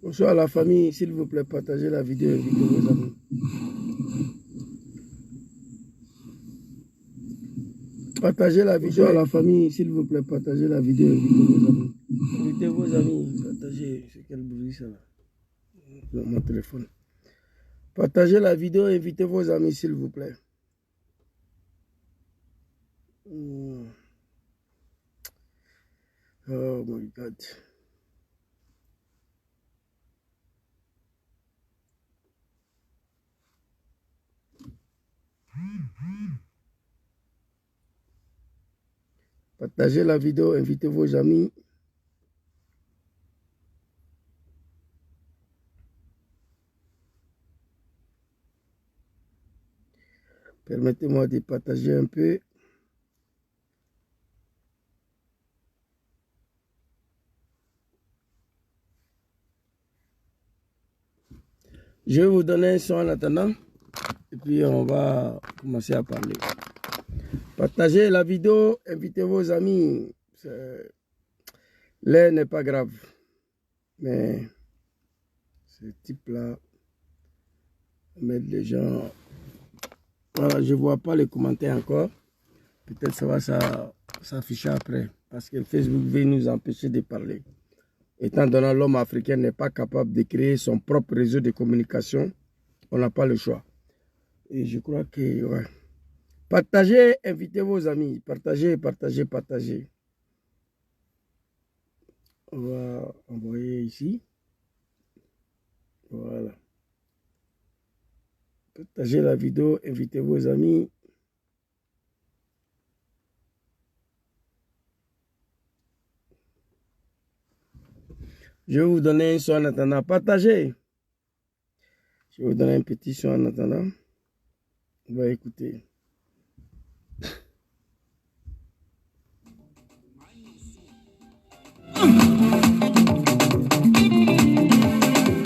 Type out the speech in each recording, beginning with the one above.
Bonsoir à la famille, s'il vous plaît, partagez la vidéo, invitez vos amis. Partagez la vidéo à la famille, s'il vous plaît, partagez la vidéo, invitez vos amis. Invitez vos amis, partagez. C'est quel bruit ça là? Dans mon téléphone. Partagez la vidéo, invitez vos amis, s'il vous plaît. Oh my God. Partagez la vidéo, invitez vos amis. Permettez-moi de partager un peu. Je vais vous donner un son en attendant. Et puis on va commencer à parler. Partagez la vidéo, invitez vos amis. L'air n'est pas grave. Mais ce type-là, mettre les gens... Voilà, je ne vois pas les commentaires encore. Peut-être ça va s'afficher après. Parce que Facebook veut nous empêcher de parler. Étant donné que l'homme africain n'est pas capable de créer son propre réseau de communication, on n'a pas le choix. Et je crois que... Ouais. Partagez, invitez vos amis. Partagez, partagez, partagez. On va envoyer ici. Voilà. Partagez la vidéo, invitez vos amis. Je vais vous donner un son en attendant. Partagez. Je vais vous donner un petit son en attendant. On va écouter.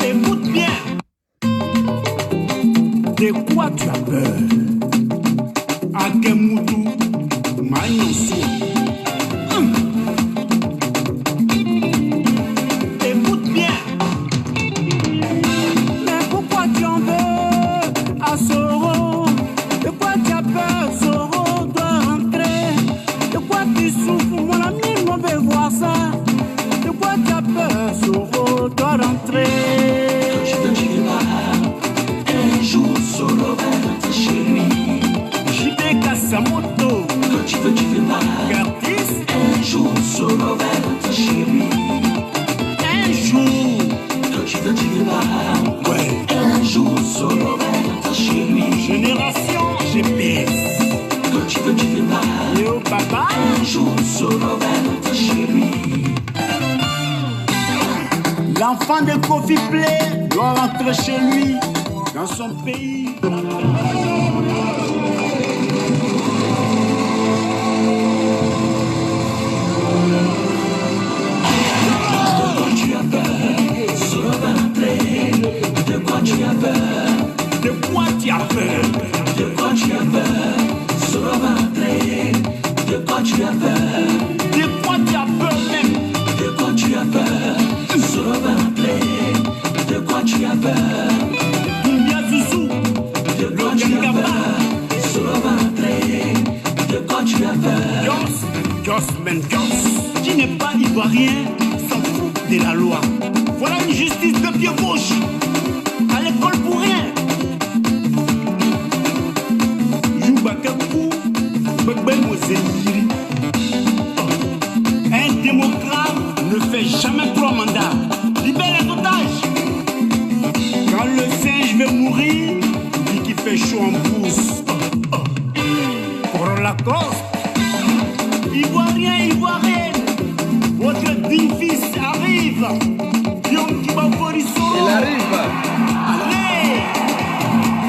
Écoute bien. De quoi tu as peur? Akemutu Maïnosu. Écoute bien. Mais pourquoi tu en veux à Soro? De quoi tu as peur? Soro doit rentrer. De quoi tu souffres? Mon ami, on veut voir ça. De quoi tu as peur? Soro doit rentrer. Un jour, Soro va rentrer chez lui. JP Kassamoto. Quand tu veux voir. Curtis. Un jour, Soro va rentrer chez lui. Un jour. Quand tu veux voir. Ouais. Un jour, Soro va rentrer chez lui. Génération GPS. Quand tu veux voir. Yo papa. Un jour, Soro va rentrer chez lui. L'enfant de Kofi Play doit rentrer chez lui, dans son pays. Tu as peur, Soro va rentrer. De quoi tu as peur? De quoi tu as peur? De quoi tu as peur? Soro va rentrer. De quoi tu as peur? De quoi tu as peur même? De quoi tu as peur? Soro va rentrer. De quoi tu as peur? Doumbia Zouzou. De quoi tu as peur? Soro va rentrer. De quoi tu as peur? Joss, qui n'est pas ivoirien, s'en fout de la loi. Voilà une justice de pied gauche. À l'école pour rien. Joubakakou, Begben Moseyiri. Un démocrate ne fait jamais 3 mandats. Libère les otages. Quand le singe veut mourir, lui qui fait chaud en brousse. Pour la cause, Ivoirien, Ivoirienne, votre digne fils arrive. Guillaume Kibaforiso. Il arrive. Allez.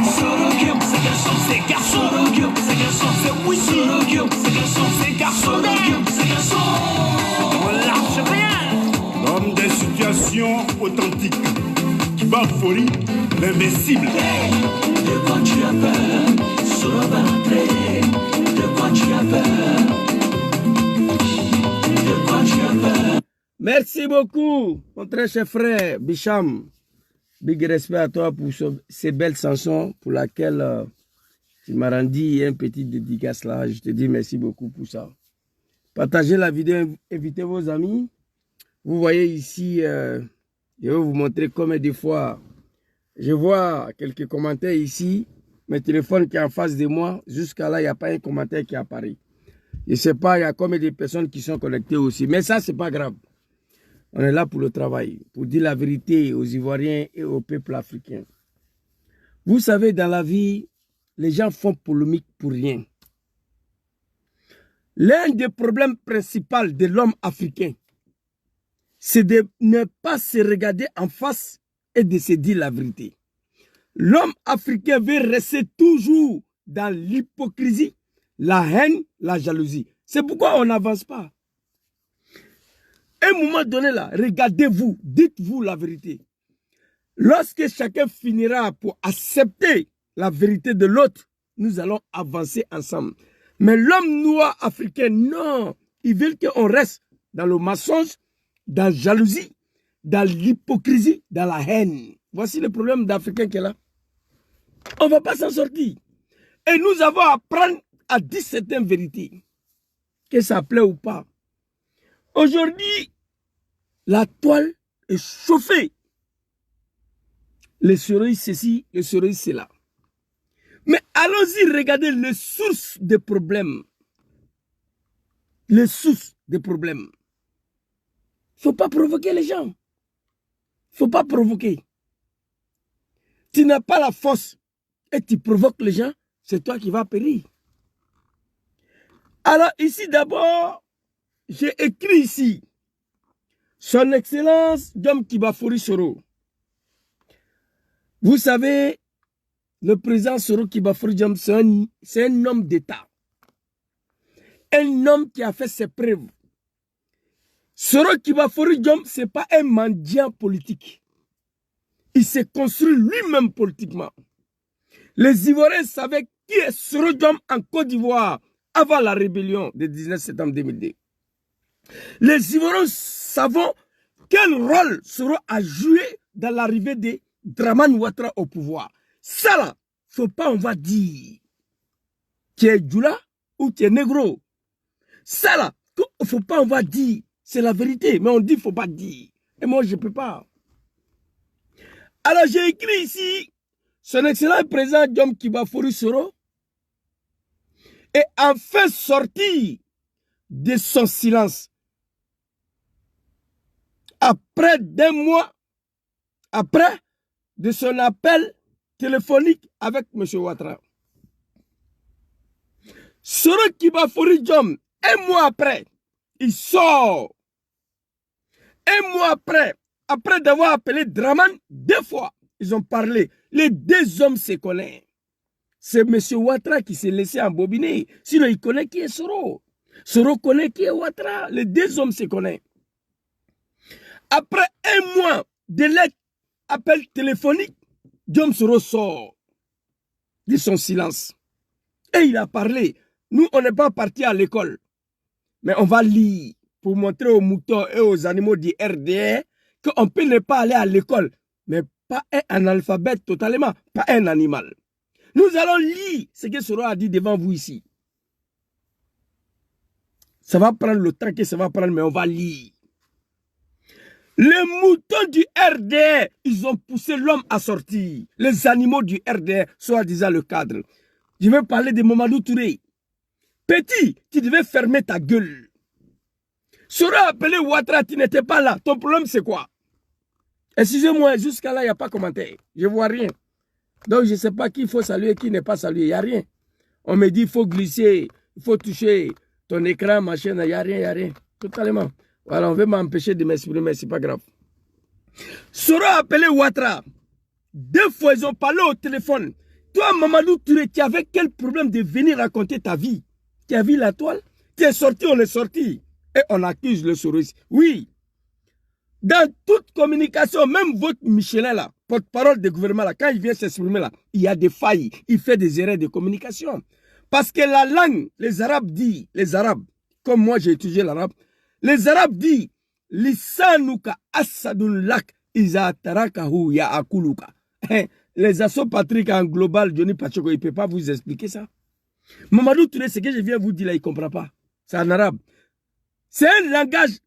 Soro Guillaume, c'est garçon. C'est garçon. Soro Guillaume, c'est garçon. C'est Wiki. Soro Guillaume, c'est garçon. C'est garçon. Soro Guillaume, c'est garçon. On lâche rien. L'homme des situations authentiques. Kibafori, l'invincible. De quoi tu as peur? Soro va rentrer. De quoi tu as peur? De quoi tu as peur? Merci beaucoup, mon très cher frère Bicham. Big respect à toi pour ces belles chansons pour laquelle tu m'as rendu un petit dédicace là. Je te dis merci beaucoup pour ça. Partagez la vidéo, invitez vos amis. Vous voyez ici, je vais vous montrer combien de fois je vois quelques commentaires ici. Mes téléphones qui est en face de moi, jusqu'à là, il n'y a pas un commentaire qui apparaît. Je ne sais pas, il y a combien de personnes qui sont connectées aussi. Mais ça, ce n'est pas grave. On est là pour le travail, pour dire la vérité aux Ivoiriens et au peuple africain. Vous savez, dans la vie, les gens font polémique pour rien. L'un des problèmes principaux de l'homme africain, c'est de ne pas se regarder en face et de se dire la vérité. L'homme africain veut rester toujours dans l'hypocrisie, la haine, la jalousie. C'est pourquoi on n'avance pas. À un moment donné là, regardez-vous, dites-vous la vérité. Lorsque chacun finira pour accepter la vérité de l'autre, nous allons avancer ensemble. Mais l'homme noir africain, non, il veut qu'on reste dans le mensonge, dans la jalousie, dans l'hypocrisie, dans la haine. Voici le problème d'Africain qui est là. On ne va pas s'en sortir. Et nous avons à apprendre à dire certaines vérités. Que ça plaît ou pas. Aujourd'hui, la toile est chauffée. Les cerises ceci, les cerises cela. Mais allons-y regarder les sources des problèmes. Les sources des problèmes. Il ne faut pas provoquer les gens. Il ne faut pas provoquer. Tu n'as pas la force et tu provoques les gens, c'est toi qui vas périr. Alors ici d'abord, j'ai écrit ici, Son Excellence Jom Kibafori Soro. Vous savez, le président Soro Kibafori Jom, c'est un homme d'État. Un homme qui a fait ses preuves. Soro Kibafori Jom, ce n'est pas un mendiant politique. Il s'est construit lui-même politiquement. Les Ivoiriens savaient qui est Soro Jom en Côte d'Ivoire avant la rébellion du 19 septembre 2002. Les Ivoiriens savent quel rôle Soro a joué dans l'arrivée de Dramane Ouattara au pouvoir. Ça là, faut pas on va dire tu es Djoula ou tu es négro. Ça là, faut pas on va dire, c'est la vérité, mais on dit faut pas dire. Et moi je peux pas. Alors j'ai écrit ici, son excellent président Jom Kibafori Soro est enfin sorti de son silence. Après d'un mois, après de son appel téléphonique avec M. Ouattara. Soro Kibafori Jom, un mois après, il sort. Un mois après d'avoir appelé Dramane 2 fois, ils ont parlé. Les 2 hommes se connaissent. C'est M. Ouattara qui s'est laissé embobiner. Sinon, il connaît qui est Soro. Soro connaît qui est Ouattara. Les 2 hommes se connaissent. Après un mois de l'appel téléphonique, Jom Soro sort de son silence. Et il a parlé. Nous, on n'est pas partis à l'école. Mais on va lire pour montrer aux moutons et aux animaux du RDR qu'on peut ne pas aller à l'école. Mais pas un analphabète totalement, pas un animal. Nous allons lire ce que Soro a dit devant vous ici. Ça va prendre le temps que ça va prendre, mais on va lire. Les moutons du RDR, ils ont poussé l'homme à sortir. Les animaux du RDR, soi-disant le cadre. Je vais parler de Mamadou Touré. Petit, tu devais fermer ta gueule. Soro a appelé Ouattara, tu n'étais pas là. Ton problème, c'est quoi? Excusez-moi, jusqu'à là, il n'y a pas de commentaire. Je ne vois rien. Donc, je ne sais pas qui il faut saluer, qui n'est pas salué. Il n'y a rien. On me dit, il faut glisser, il faut toucher ton écran, machin. Il n'y a rien, il n'y a rien. Totalement. Voilà, on veut m'empêcher de m'exprimer, c'est pas grave. Soro a appelé Ouattara. 2 fois, ils ont parlé au téléphone. Toi, Mamadou Touré, tu avais quel problème de venir raconter ta vie? Tu as vu la toile? Tu es sorti, on est sorti. Et on accuse le Soroiste. Oui. Dans toute communication, même votre Michelin là, porte-parole du gouvernement là, quand il vient s'exprimer là, il y a des failles. Il fait des erreurs de communication. Parce que la langue, les Arabes disent, les Arabes, comme moi j'ai étudié l'arabe, les Arabes disent, lisanuka asadun lak izatarakahu ya akuluka. Les assauts Patrick en global, Johnny Pachoko, il ne peut pas vous expliquer ça. Mamadou Touré, ce que je viens vous dire là, il ne comprend pas. C'est en arabe. C'est un langage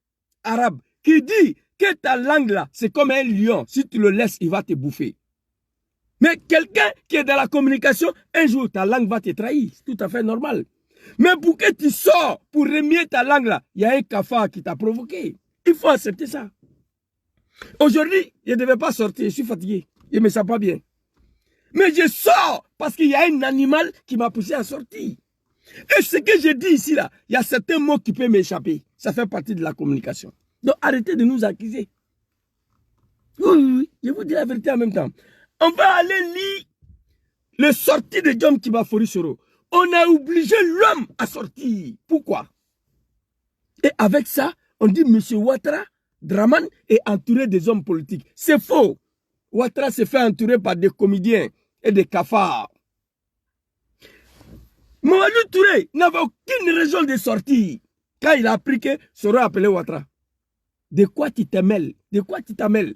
arabe qui dit que ta langue là, c'est comme un lion. Si tu le laisses, il va te bouffer. Mais quelqu'un qui est dans la communication, un jour, ta langue va te trahir. C'est tout à fait normal. Mais pour que tu sors, pour remuer ta langue là, il y a un cafard qui t'a provoqué. Il faut accepter ça. Aujourd'hui, je ne devais pas sortir, je suis fatigué. Je ne me sens pas bien. Mais je sors parce qu'il y a un animal qui m'a poussé à sortir. Et ce que je dis ici, là, il y a certains mots qui peuvent m'échapper. Ça fait partie de la communication. Donc arrêtez de nous accuser. Oui, je vous dis la vérité en même temps. On va aller lire le sortie de John Kibafori Soro. On a obligé l'homme à sortir. Pourquoi? Et avec ça, on dit M. Ouattara, Draman est entouré des hommes politiques. C'est faux. Ouattara se fait entourer par des comédiens et des cafards. Mamadou Touré n'avait aucune raison de sortir quand il a appris que Soro appelé Ouattara. De quoi tu te mêles? De quoi tu t'amèles?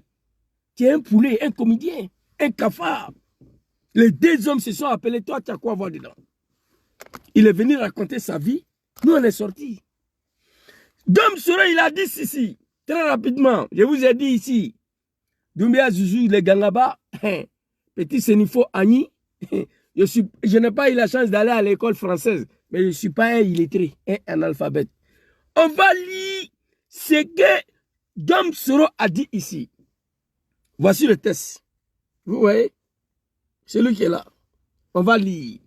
Tu es un poulet, un comédien, un cafard. Les deux hommes se sont appelés, toi tu as quoi voir dedans? Il est venu raconter sa vie, nous on est sortis. Dom Soro il a dit ici, très rapidement, je vous ai dit ici, Doumbia Zouzou, les Gangaba, petit Sénifo Agni, je n'ai pas eu la chance d'aller à l'école française, mais je ne suis pas un illettré, un analphabète. On va lire ce que Dom Soro a dit ici. Voici le test. Vous voyez? C'est lui qui est là. On va lire.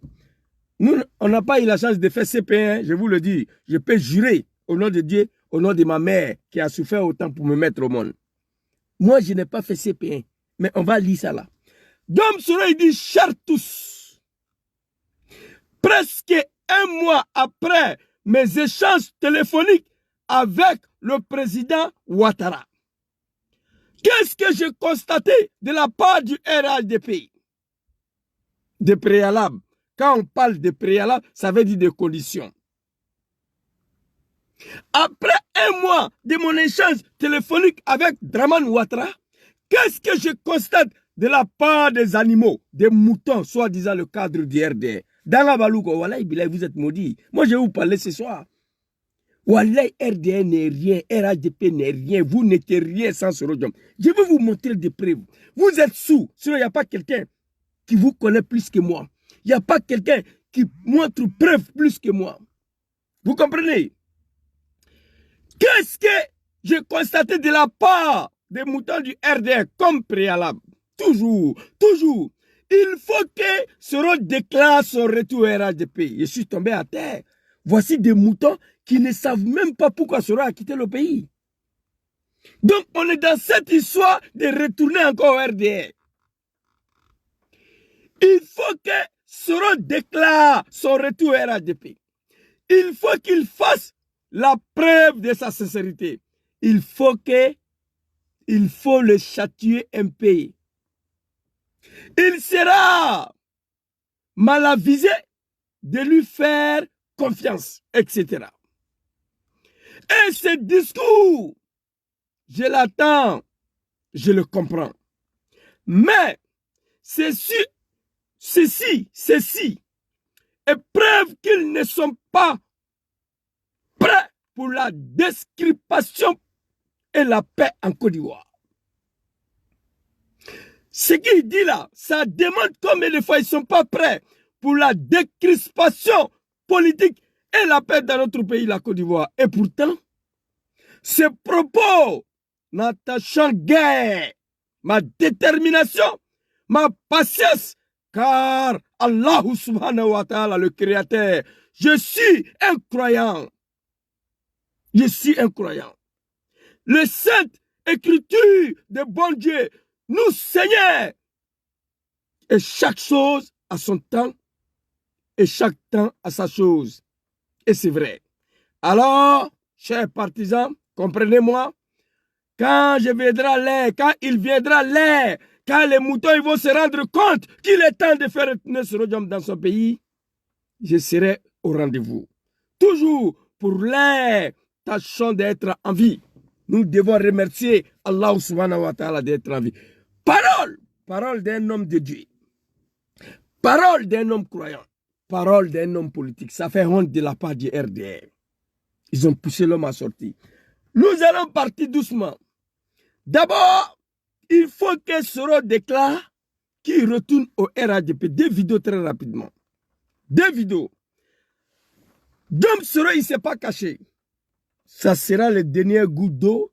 Nous, on n'a pas eu la chance de faire CP1, je vous le dis. Je peux jurer au nom de Dieu, au nom de ma mère qui a souffert autant pour me mettre au monde. Moi, je n'ai pas fait CP1, mais on va lire ça là. Dom Soro, il dit, chers tous, presque un mois après mes échanges téléphoniques avec le président Ouattara, qu'est-ce que j'ai constaté de la part du RHDP? Des préalables. Quand on parle de préalables, ça veut dire des conditions. Après un mois de mon échange téléphonique avec Draman Ouattara, qu'est-ce que je constate de la part des animaux, des moutons, soi-disant le cadre du RDR? Dans la Balouko, Wallahi Bilay, vous êtes maudits. Moi, je vais vous parler ce soir. Wallahi, RDR n'est rien, RHDP n'est rien, vous n'êtes rien sans Soro Diom. Je vais vous montrer des preuves. Vous êtes sous, sinon il n'y a pas quelqu'un qui vous connaît plus que moi. Il n'y a pas quelqu'un qui montre preuve plus que moi. Vous comprenez? Qu'est-ce que j'ai constaté de la part des moutons du RDR comme préalable? Toujours, toujours. Il faut que Soro déclare son retour au RHDP. Je suis tombé à terre. Voici des moutons qui ne savent même pas pourquoi Soro a quitté le pays. Donc, on est dans cette histoire de retourner encore au RDR. Il faut que Soro déclare son retour au RHDP. Il faut qu'il fasse la preuve de sa sincérité. Il faut le châtier un peu. Il sera mal avisé de lui faire confiance, etc. Et ce discours, je l'attends, je le comprends. Mais ceci est preuve qu'ils ne sont pas prêts pour la description et la paix en Côte d'Ivoire. Ce qu'il dit là, ça demande combien de fois ils ne sont pas prêts pour la décrispation politique et la paix dans notre pays, la Côte d'Ivoire. Et pourtant, ces propos n'attachant guère ma détermination, ma patience, car Allah subhanahu wa ta'ala, le Créateur, je suis un croyant. Je suis un croyant. Le Sainte Écriture de bon Dieu nous saignait. Et chaque chose a son temps et chaque temps a sa chose. Et c'est vrai. Alors, chers partisans, comprenez-moi, quand il viendra l'heure, quand les moutons ils vont se rendre compte qu'il est temps de faire retourner Soro Diom dans son pays, je serai au rendez-vous. Toujours pour l'air, tâchons d'être en vie. nous devons remercier Allah subhanahu wa ta'ala d'être en vie. Parole d'un homme de Dieu. Parole d'un homme croyant. Parole d'un homme politique. Ça fait honte de la part du RDR. Ils ont poussé l'homme à sortir. Nous allons partir doucement. D'abord, il faut que Soro déclare qu'il retourne au RADP. 2 vidéos très rapidement. 2 vidéos. Dom Soro, il ne s'est pas caché. Ça sera le dernier goût d'eau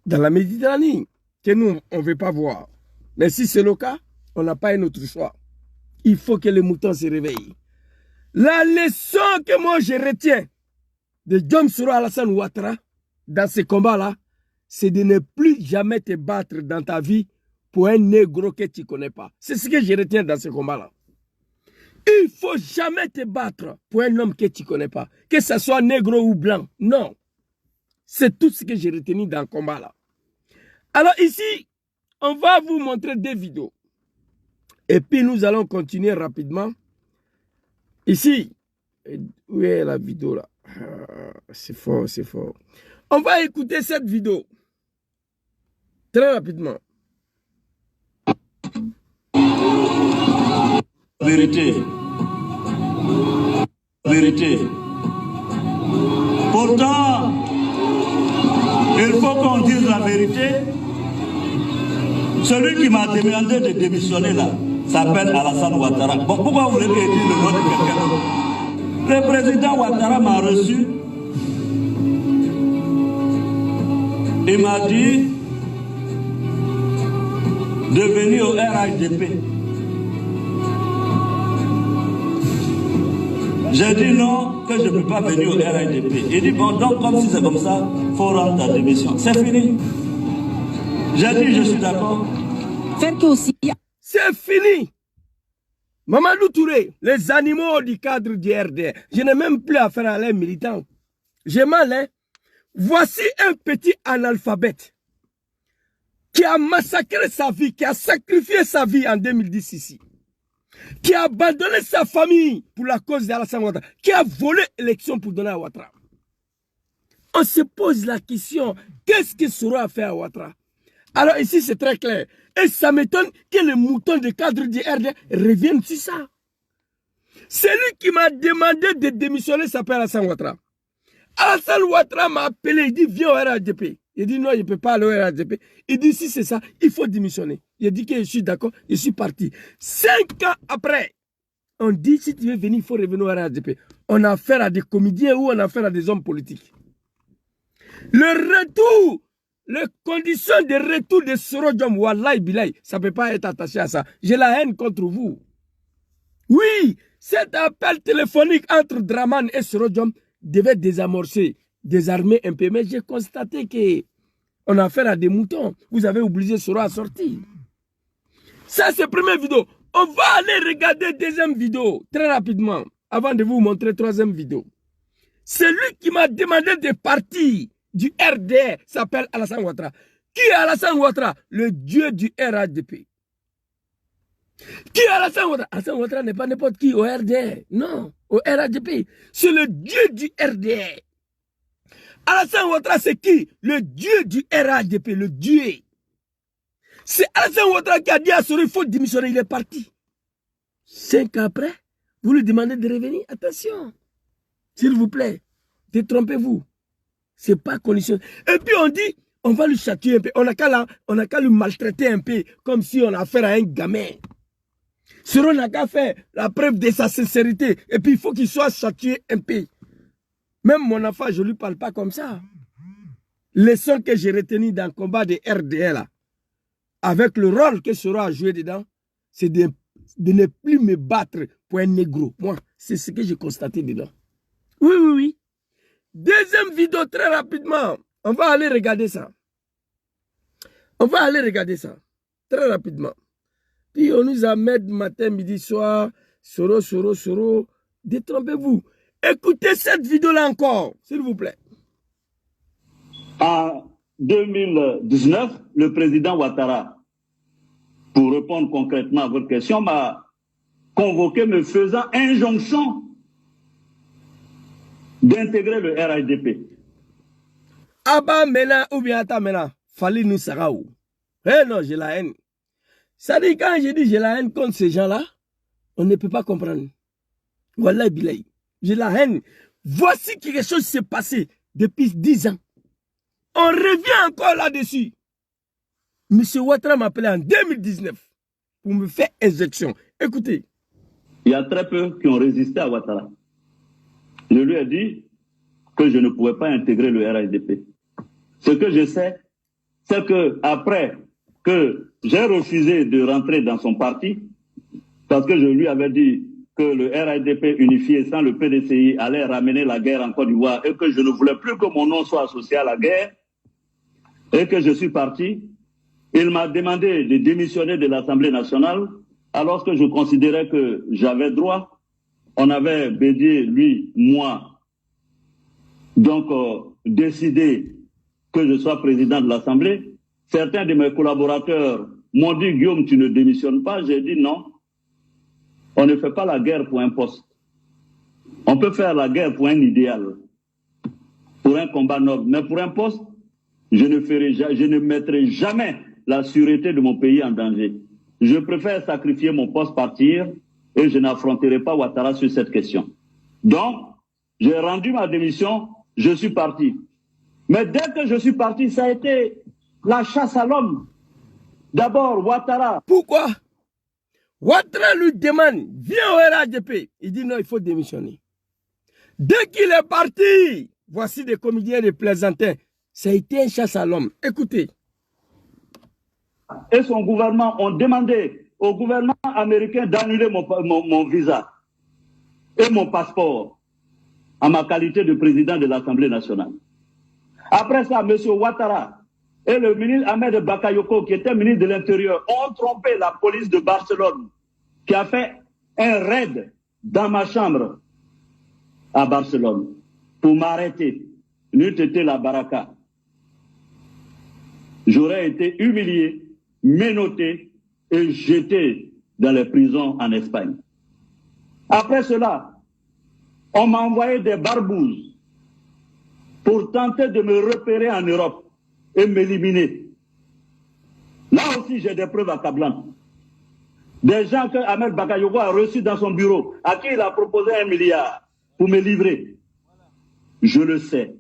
dans la Méditerranée que nous, on ne veut pas voir. Mais si c'est le cas, on n'a pas un autre choix. Il faut que les moutons se réveillent. La leçon que moi je retiens de Dom Soro Alassane Ouattara dans ce combat-là, c'est de ne plus jamais te battre dans ta vie pour un négro que tu ne connais pas. C'est ce que je retiens dans ce combat-là. Il ne faut jamais te battre pour un homme que tu ne connais pas. Que ce soit négro ou blanc. Non. C'est tout ce que j'ai retenu dans le combat-là. Alors ici, on va vous montrer 2 vidéos. Et puis nous allons continuer rapidement. Ici, où est la vidéo là? C'est fort, c'est fort. On va écouter cette vidéo. Très rapidement. Vérité. Vérité. Pourtant, il faut qu'on dise la vérité. Celui qui m'a demandé de démissionner là s'appelle Alassane Ouattara. Bon, pourquoi vous voulez que je dise le nom de quelqu'un d'autre? Le président Ouattara m'a reçu. Il m'a dit de venir au RHDP. J'ai dit non, que je ne peux pas venir au RHDP. Il dit bon, donc comme si c'est comme ça, il faut rendre ta démission. C'est fini. J'ai dit je suis d'accord. C'est fini. Mamadou Touré, les animaux du cadre du RDR. Je n'ai même plus affaire à les militants. J'ai mal, hein. Voici un petit analphabète qui a massacré sa vie, qui a sacrifié sa vie en 2010 ici, qui a abandonné sa famille pour la cause d'Alassane Ouattara, qui a volé l'élection pour donner à Ouattara. On se pose la question, qu'est-ce que Soro a fait à Ouattara? Alors ici c'est très clair. Et ça m'étonne que les moutons de cadre du RDR reviennent sur ça. Celui qui m'a demandé de démissionner s'appelle Alassane Ouattara. Alassane Ouattara m'a appelé, il dit viens au RADP. Il dit non, il ne peut pas aller au RADP. Il dit si c'est ça, il faut démissionner. Il dit que je suis d'accord, je suis parti. 5 ans après, on dit si tu veux venir, il faut revenir au RADP. On a affaire à des comédiens ou on a affaire à des hommes politiques. Le retour, les conditions de retour de Soro Diom, wallahi bilay, ça ne peut pas être attaché à ça. J'ai la haine contre vous. Oui, cet appel téléphonique entre Draman et Soro Diom devait désamorcer, désarmer un peu. Mais j'ai constaté qu'on a affaire à des moutons. Vous avez obligé Soro à sortir. Ça, c'est la première vidéo. On va aller regarder deuxième vidéo très rapidement avant de vous montrer troisième vidéo. Celui qui m'a demandé de partir du RDR s'appelle Alassane Ouattara. Qui est Alassane Ouattara? Le dieu du RADP. Qui est Alassane Ouattara? Alassane Ouattara n'est pas n'importe qui au RDR. Non, au RADP. C'est le dieu du RDR. Alassane Ouattara, c'est qui? Le dieu du RADP, le dieu. C'est Alassane Ouattara qui a dit à Soro, il faut démissionner, il est parti. 5 ans après, vous lui demandez de revenir. Attention, s'il vous plaît, détrompez-vous. Ce n'est pas condition. Et puis on dit, on va lui châtier un peu. On n'a qu'à lui maltraiter un peu, comme si on a affaire à un gamin. Soro n'a qu'à faire la preuve de sa sincérité. Et puis il faut qu'il soit châtié un peu. Même mon enfant, je ne lui parle pas comme ça. Leçon que j'ai retenue dans le combat de RDL, là, avec le rôle que Soro a joué dedans, c'est de ne plus me battre pour un négro. Moi, c'est ce que j'ai constaté dedans. Oui, oui, oui. Deuxième vidéo, très rapidement. On va aller regarder ça. On va aller regarder ça. Très rapidement. Puis on nous amène matin, midi, soir. Soro. Détrompez-vous. Écoutez cette vidéo-là encore, s'il vous plaît. En 2019, le président Ouattara, pour répondre concrètement à votre question, m'a convoqué me faisant injonction d'intégrer le RHDP. Abba maintenant, ou bien attends maintenant, fallait nous saraou. Eh non, j'ai la haine. Ça dit, quand je dis j'ai la haine contre ces gens-là, on ne peut pas comprendre. Wallah Bilay, j'ai la haine. Voici quelque chose qui s'est passé depuis 10 ans. On revient encore là-dessus. Monsieur Ouattara m'a appelé en 2019 pour me faire injection. Écoutez. Il y a très peu qui ont résisté à Ouattara. Je lui ai dit que je ne pouvais pas intégrer le RHDP. Ce que je sais, c'est que après que j'ai refusé de rentrer dans son parti, parce que je lui avais dit que le RHDP unifié sans le PDCI allait ramener la guerre en Côte d'Ivoire et que je ne voulais plus que mon nom soit associé à la guerre, et que je suis parti, il m'a demandé de démissionner de l'Assemblée nationale alors que je considérais que j'avais droit. On avait, Bédier, lui, moi, donc décidé que je sois président de l'Assemblée. Certains de mes collaborateurs m'ont dit, Guillaume, tu ne démissionnes pas. J'ai dit non. On ne fait pas la guerre pour un poste. On peut faire la guerre pour un idéal, pour un combat noble. Mais pour un poste, je ne mettrai jamais la sûreté de mon pays en danger. Je préfère sacrifier mon poste, partir, et je n'affronterai pas Ouattara sur cette question. Donc, j'ai rendu ma démission, je suis parti. Mais dès que je suis parti, ça a été la chasse à l'homme. D'abord, Ouattara. Pourquoi? Ouattara lui demande, viens au RHDP. Il dit non, il faut démissionner. Dès qu'il est parti, voici des comédiens de plaisantins. Ça a été une chasse à l'homme. Écoutez. Et son gouvernement ont demandé au gouvernement américain d'annuler mon visa et mon passeport en ma qualité de président de l'Assemblée nationale. Après ça, M. Ouattara et le ministre Ahmed Bakayoko, qui était ministre de l'Intérieur, ont trompé la police de Barcelone, qui a fait un raid dans ma chambre à Barcelone pour m'arrêter. N'eût été la baraka. J'aurais été humilié, menotté et jeté dans les prisons en Espagne. Après cela, on m'a envoyé des barbouzes pour tenter de me repérer en Europe et m'éliminer. Là aussi, j'ai des preuves accablantes. Des gens que Ahmed Bakayoko a reçus dans son bureau, à qui il a proposé 1 milliard pour me livrer. Je le sais.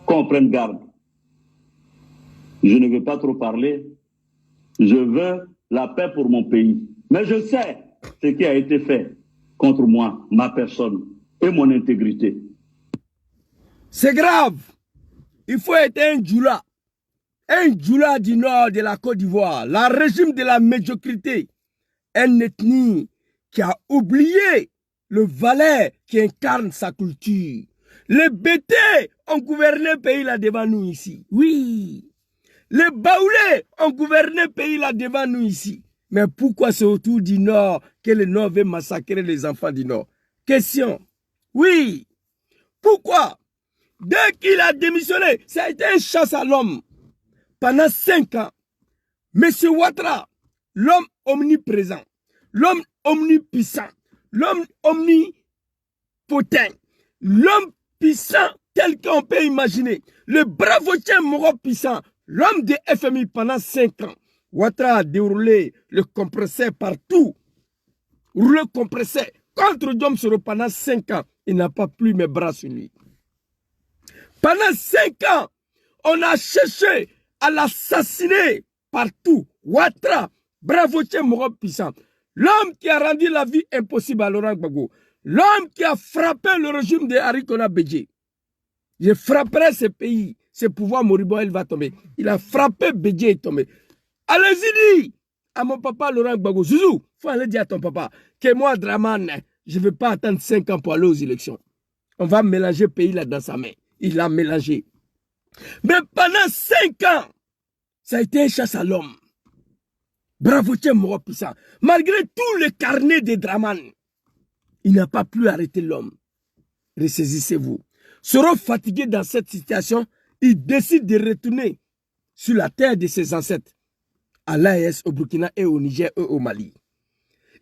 Qu'on prenne garde. Je ne veux pas trop parler. Je veux la paix pour mon pays. Mais je sais ce qui a été fait contre moi, ma personne et mon intégrité. C'est grave. Il faut être un djoula. Un djoula du nord de la Côte d'Ivoire. Le régime de la médiocrité. Une ethnie qui a oublié le valet qui incarne sa culture. Les bêtés ont gouverné le pays là devant nous ici. Oui. Les baoulés ont gouverné le pays là devant nous ici. Mais pourquoi c'est autour du Nord que le Nord veut massacrer les enfants du Nord? Question. Oui. Pourquoi? Dès qu'il a démissionné, ça a été une chasse à l'homme. Pendant 5 ans, M. Ouattara, l'homme omniprésent, l'homme omnipuissant, l'homme omnipotent, l'homme puissant tel qu'on peut imaginer, le bravotien moro puissant, l'homme de FMI pendant 5 ans. Ouattara a déroulé le compresseur partout. Le compresseur contre Diom Soro pendant 5 ans. Il n'a pas plus mes bras sur lui. Pendant 5 ans, on a cherché à l'assassiner partout. Ouattara, bravotien moro puissant. L'homme qui a rendu la vie impossible à Laurent Gbagbo. L'homme qui a frappé le régime de Harikona Bédié. Je frapperai ce pays. Ce pouvoir moribond, il va tomber. Il a frappé Bédié, il est tombé. Allez-y, dis à mon papa Laurent Gbagbo. Zouzou, il faut aller dire à ton papa que moi, Dramane, je ne vais pas attendre 5 ans pour aller aux élections. On va mélanger le pays là dans sa main. Il l'a mélangé. Mais pendant 5 ans, ça a été une chasse à l'homme. Bravo, tiens, moro puissant. Malgré tous les carnets de Dramane, il n'a pas pu arrêter l'homme. Ressaisissez-vous. Seront fatigués dans cette situation, il décide de retourner sur la terre de ses ancêtres, à l'AES, au Burkina et au Niger et au Mali.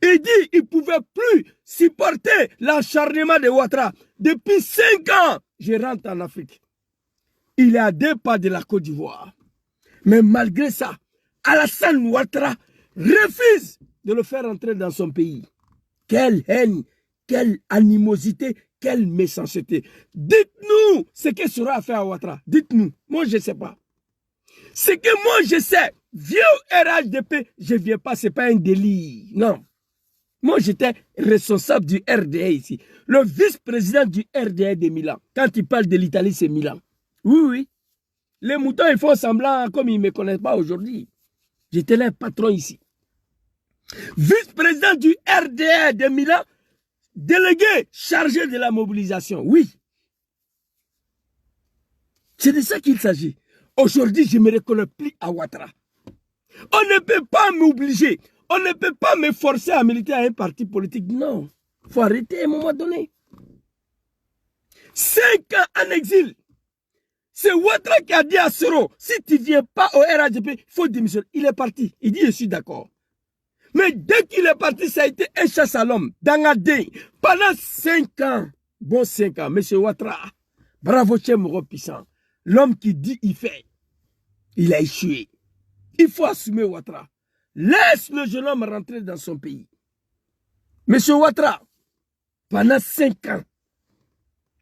Il dit qu'il ne pouvait plus supporter l'acharnement de Ouattara. Depuis 5 ans, je rentre en Afrique. il est à 2 pas de la Côte d'Ivoire. Mais malgré ça, Alassane Ouattara refuse de le faire entrer dans son pays. Quelle haine, quelle animosité, quelle méchanceté. Dites-nous ce que sera fait à Ouattara. Dites-nous. Moi, je ne sais pas. Ce que moi, je sais, vieux RHDP, je ne viens pas, ce n'est pas un délit. Non. Moi, j'étais responsable du RDA ici. Le vice-président du RDA de Milan. Quand il parle de l'Italie, c'est Milan. Oui, oui. Les moutons, ils font semblant comme ils ne me connaissent pas aujourd'hui. J'étais leur patron ici. Vice-président du RDA de Milan, délégué chargé de la mobilisation. Oui. C'est de ça qu'il s'agit. Aujourd'hui, je ne me reconnais plus à Ouattara. On ne peut pas m'obliger. On ne peut pas me forcer à militer à un parti politique. Non. Il faut arrêter à un moment donné. 5 ans en exil. C'est Ouattara qui a dit à Soro, si tu ne viens pas au RHDP, il faut démissionner. Il est parti. Il dit, je suis d'accord. Mais dès qu'il est parti, ça a été un chasse à l'homme. Dangadé. Pendant 5 ans. Bon 5 ans. Monsieur Ouattara. Bravo, Tchemoro Puissant. L'homme qui dit, il fait. Il a échoué. Il faut assumer Ouattara. Laisse le jeune homme rentrer dans son pays. Monsieur Ouattara, pendant 5 ans,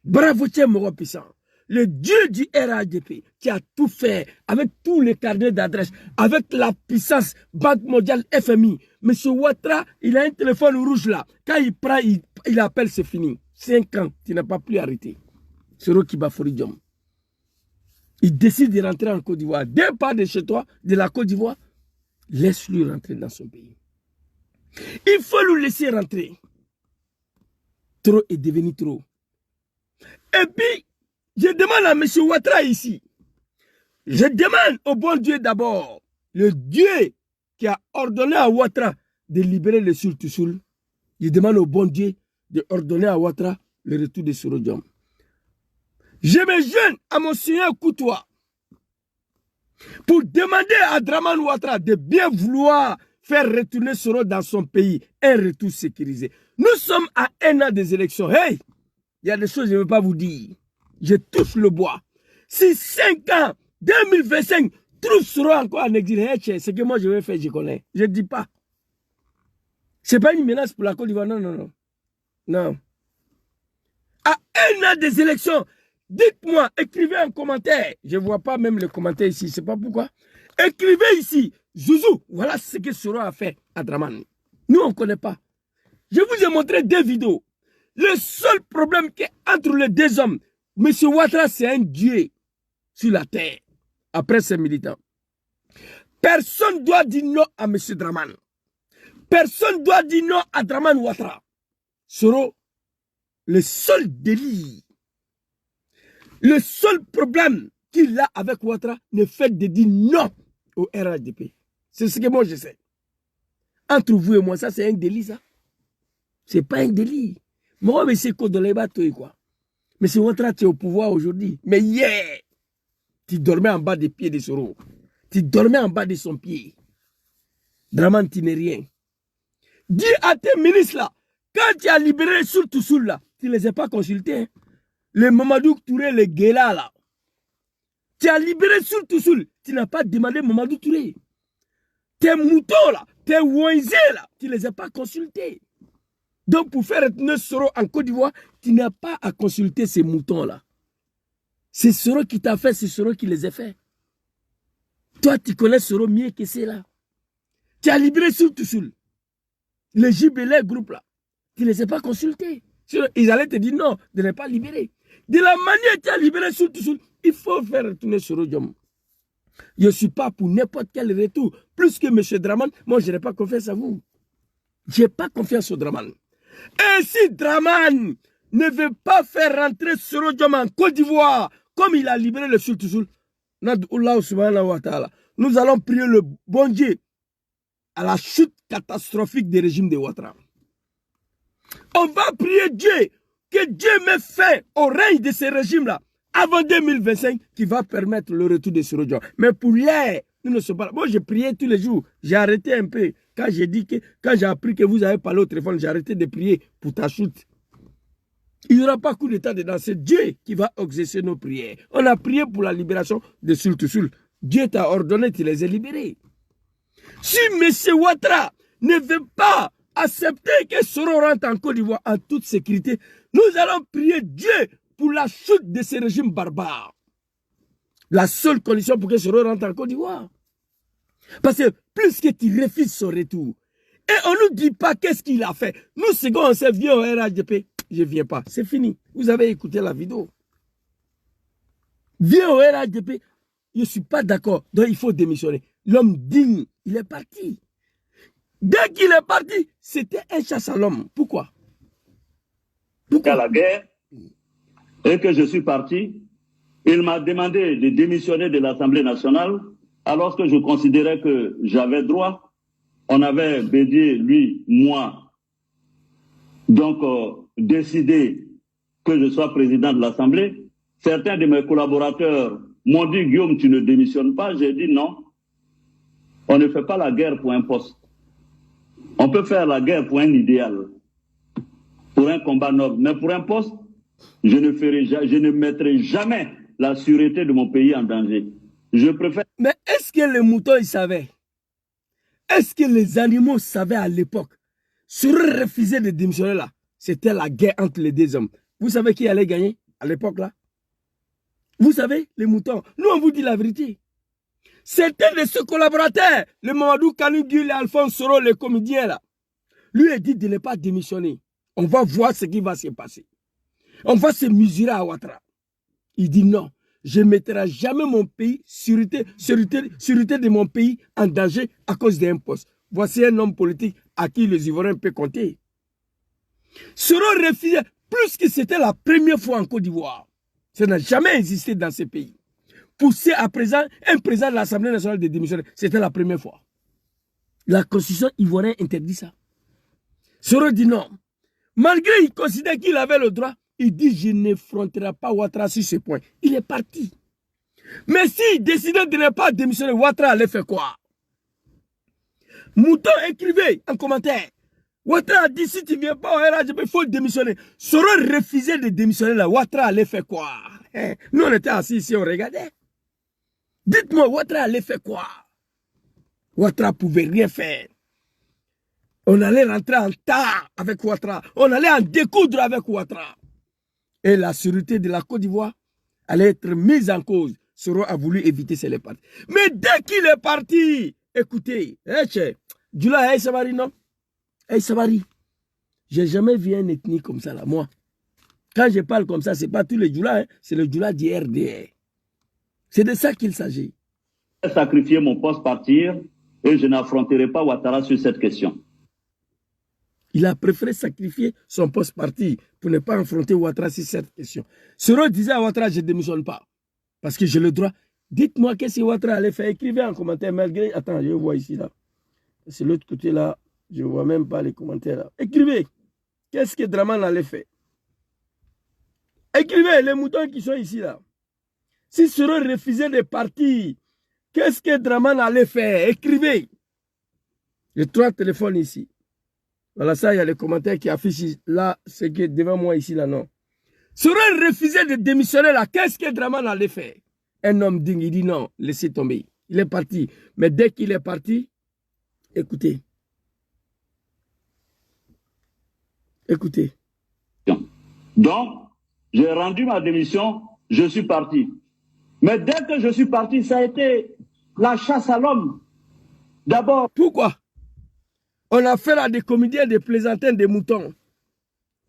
bravo Tchemoro Puissant, le dieu du RHDP qui a tout fait avec tous les carnets d'adresse, avec la puissance Banque mondiale FMI. Monsieur Ouattara, il a un téléphone rouge là. Quand il prend, il appelle, c'est fini. 5 ans, tu n'as pas plus arrêté. C'est Roki Bafouridjom. Il décide de rentrer en Côte d'Ivoire. 2 pas de chez toi, de la Côte d'Ivoire, laisse-lui rentrer dans son pays. Il faut le laisser rentrer. Trop est devenu trop. Et puis, je demande à M. Ouattara ici, je demande au bon Dieu d'abord, le Dieu qui a ordonné à Ouattara de libérer le Sul-Toussoul, je demande au bon Dieu de ordonner à Ouattara le retour de Sorodjom. Je me joins à mon Seigneur Koutoua pour demander à Draman Ouattara de bien vouloir faire retourner Soro dans son pays, un retour sécurisé. Nous sommes à 1 an des élections. Hey, il y a des choses que je ne veux pas vous dire. Je touche le bois. Si 5 ans, 2025, trouve Soro encore en exil, hey, ce que moi je vais faire, je connais. Je ne dis pas. Ce n'est pas une menace pour la Côte d'Ivoire. Non, non, non. Non. À 1 an des élections, dites-moi, écrivez un commentaire. Je ne vois pas même le commentaire ici, je ne sais pas pourquoi. Écrivez ici, Zouzou, voilà ce que Soro a fait à Draman. Nous, on ne connaît pas. Je vous ai montré 2 vidéos. Le seul problème qui est entre les 2 hommes, M. Ouattara, c'est un dieu sur la terre, après ses militants. Personne ne doit dire non à M. Draman. Personne ne doit dire non à Draman Ouattara. Soro, le seul délit, le seul problème qu'il a avec Ouattara, ne fait de dire non au RHDP. C'est ce que moi je sais. Entre vous et moi, ça c'est un délit, ça. C'est pas un délit. Moi, mais c'est quoi de les bateaux, quoi. Mais c'est Ouattara, tu es au pouvoir aujourd'hui. Mais hier, tu dormais en bas des pieds de Soro. Tu dormais en bas de son pied. Draman, tu n'es rien. Dis à tes ministres là, quand tu as libéré Sul-Toussoul là, tu ne les as pas consultés. Hein. Les Mamadou Touré, les Guéla là. Tu as libéré Sul-Toussoul, tu n'as pas demandé Mamadou Touré. Tes moutons là, tes ouinzés là, tu ne les as pas consultés. Donc pour faire retenir Soro en Côte d'Ivoire, tu n'as pas à consulter ces moutons là. C'est Soro qui t'a fait, c'est Soro qui les a fait. Toi, tu connais Soro mieux que c'est là. Tu as libéré Sul-Toussoul. Les JBL groupe là, tu ne les as pas consultés. Ils allaient te dire non, de ne pas libérer. De la manière que tu as libéré Sul-Toussoul, il faut faire retourner Sorodjom. Je ne suis pas pour n'importe quel retour. Plus que M. Draman, moi je n'ai pas confiance à vous. Je n'ai pas confiance au Draman. Et si Draman ne veut pas faire rentrer Sorodjom en Côte d'Ivoire, comme il a libéré le Sul-Toussoul, nous allons prier le bon Dieu à la chute catastrophique des régimes de Ouattara. On va prier Dieu, que Dieu mette fin au règne de ces régimes-là avant 2025 qui va permettre le retour de Sorodjom. Mais pour l'air, nous ne sommes pas là. Moi, j'ai prié tous les jours. J'ai arrêté un peu. Quand j'ai appris que vous avez parlé au téléphone, j'ai arrêté de prier pour ta chute. Il n'y aura pas coup d'État dedans. C'est Dieu qui va exaucer nos prières. On a prié pour la libération de Sultusul. Dieu t'a ordonné, tu les as libérés. Si M. Ouattara ne veut pas accepter que Soro rentre en Côte d'Ivoire en toute sécurité, nous allons prier Dieu pour la chute de ce régime barbare. La seule condition pour que Soro rentre en Côte d'Ivoire. Parce que plus que tu refuses son retour, et on ne nous dit pas qu'est-ce qu'il a fait. Nous, c'est quand on s'est viens au RHDP, je ne viens pas. C'est fini. Vous avez écouté la vidéo. Viens au RHDP, je ne suis pas d'accord. Donc il faut démissionner. L'homme digne, il est parti. Dès qu'il est parti, c'était un chasse à l'homme. Pourquoi? À la guerre, et que je suis parti, il m'a demandé de démissionner de l'Assemblée nationale, alors que je considérais que j'avais droit. On avait, Bédier, lui, moi, donc décidé que je sois président de l'Assemblée. Certains de mes collaborateurs m'ont dit, Guillaume, tu ne démissionnes pas. J'ai dit non. On ne fait pas la guerre pour un poste. On peut faire la guerre pour un idéal, pour un combat noble. Mais pour un poste, je ne mettrai jamais la sûreté de mon pays en danger. Je préfère... Mais est-ce que les moutons, ils savaient? Est-ce que les animaux savaient à l'époque? Sur refuser de démissionner là, c'était la guerre entre les deux hommes. Vous savez qui allait gagner à l'époque là? Vous savez, les moutons. Nous, on vous dit la vérité. Certains de ses collaborateurs, le Mamadou Kanougi, l'Alphonse Soro, les comédiens là, lui a dit de ne pas démissionner. On va voir ce qui va se passer. On va se mesurer à Ouattara. Il dit non. Je ne mettrai jamais mon pays, sûreté de mon pays en danger à cause d'un poste. Voici un homme politique à qui les Ivoiriens peuvent compter. Soro refusait, plus que c'était la première fois en Côte d'Ivoire. Ça n'a jamais existé dans ce pays. Pousser à présent un président de l'Assemblée nationale de démissionner, c'était la première fois. La constitution ivoirienne interdit ça. Soro dit non. Malgré qu'il considère qu'il avait le droit, il dit je n'effronterai pas Ouattara sur ce point. Il est parti. Mais s'il décidait de ne pas démissionner, Ouattara allait faire quoi? Mouton écrivait en commentaire. Ouattara a dit si tu ne viens pas au RHDP, il faut démissionner. Soro refusait de démissionner là. Ouattara allait faire quoi? Nous on était assis ici, on regardait. Dites-moi, Ouattara allait faire quoi? Ouattara ne pouvait rien faire. On allait rentrer en tas avec Ouattara. On allait en découdre avec Ouattara. Et la sûreté de la Côte d'Ivoire allait être mise en cause. Soro a voulu éviter ces parties. Mais dès qu'il est parti, écoutez, Djoula Hey Savary, non? Hey Savary, j'ai jamais vu un ethnie comme ça là, moi. Quand je parle comme ça, ce n'est pas tous les Djoula, hein, c'est le Djoula du RDR. C'est de ça qu'il s'agit. Je vais sacrifier mon poste, partir, et je n'affronterai pas Ouattara sur cette question. Il a préféré sacrifier son poste parti pour ne pas affronter Ouattara sur cette question. Soro disait à Ouattara, je ne démissionne pas. Parce que j'ai le droit. Dites-moi qu'est-ce que Ouattara allait faire. Écrivez en commentaire malgré... Attends, je vois ici là. C'est l'autre côté là. Je ne vois même pas les commentaires là. Écrivez. Qu'est-ce que Draman allait faire? Écrivez les moutons qui sont ici là. Si Soro refusait de partir, qu'est-ce que Draman allait faire? Écrivez. Les 3 téléphones ici. Voilà, ça, il y a les commentaires qui affichent là, ce qui est devant moi ici, là, non. Soro refusait de démissionner là, qu'est-ce que Draman allait faire? Un homme digne, il dit non, laissez tomber. Il est parti. Mais dès qu'il est parti, écoutez. Écoutez. Donc, j'ai rendu ma démission, je suis parti. Mais dès que je suis parti, ça a été la chasse à l'homme. D'abord. Pourquoi? On a fait là des comédiens, des plaisantins, des moutons.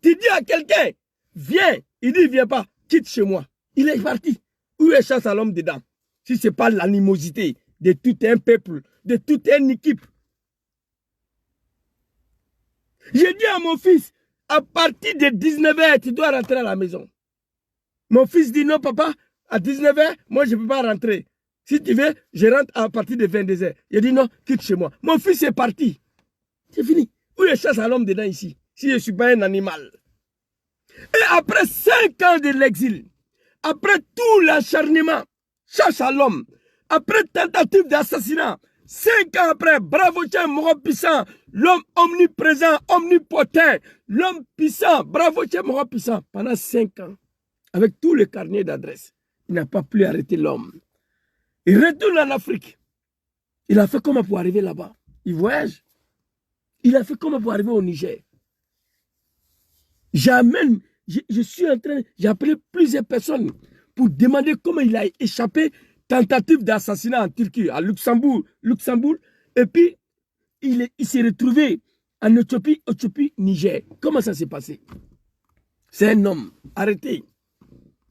Tu dis à quelqu'un, viens. Il dit, viens pas, quitte chez moi. Il est parti. Où est chasse à l'homme dedans? Si ce n'est pas l'animosité de tout un peuple, de toute une équipe. J'ai dit à mon fils, à partir de 19h, tu dois rentrer à la maison. Mon fils dit, non papa, à 19h, moi je ne peux pas rentrer. Si tu veux, je rentre à partir de 22h. Il dit, non, quitte chez moi. Mon fils est parti. C'est fini. Où est chasse à l'homme dedans ici? Si je ne suis pas un animal. Et après 5 ans de l'exil, après tout l'acharnement, chasse à l'homme, après tentative d'assassinat, 5 ans après, bravo Tchè Moro puissant, l'homme omniprésent, omnipotent, l'homme puissant, bravo Tchè Moro puissant, pendant 5 ans, avec tous les carnets d'adresse, il n'a pas pu arrêter l'homme. Il retourne en Afrique. Il a fait comment pour arriver là-bas? Il voyage. Il a fait comment pour arriver au Niger? J'amène, je suis en train, j'ai appelé plusieurs personnes pour demander comment il a échappé tentative d'assassinat en Turquie, à Luxembourg, et puis il s'est retrouvé en Éthiopie, Niger. Comment ça s'est passé? C'est un homme, arrêtez.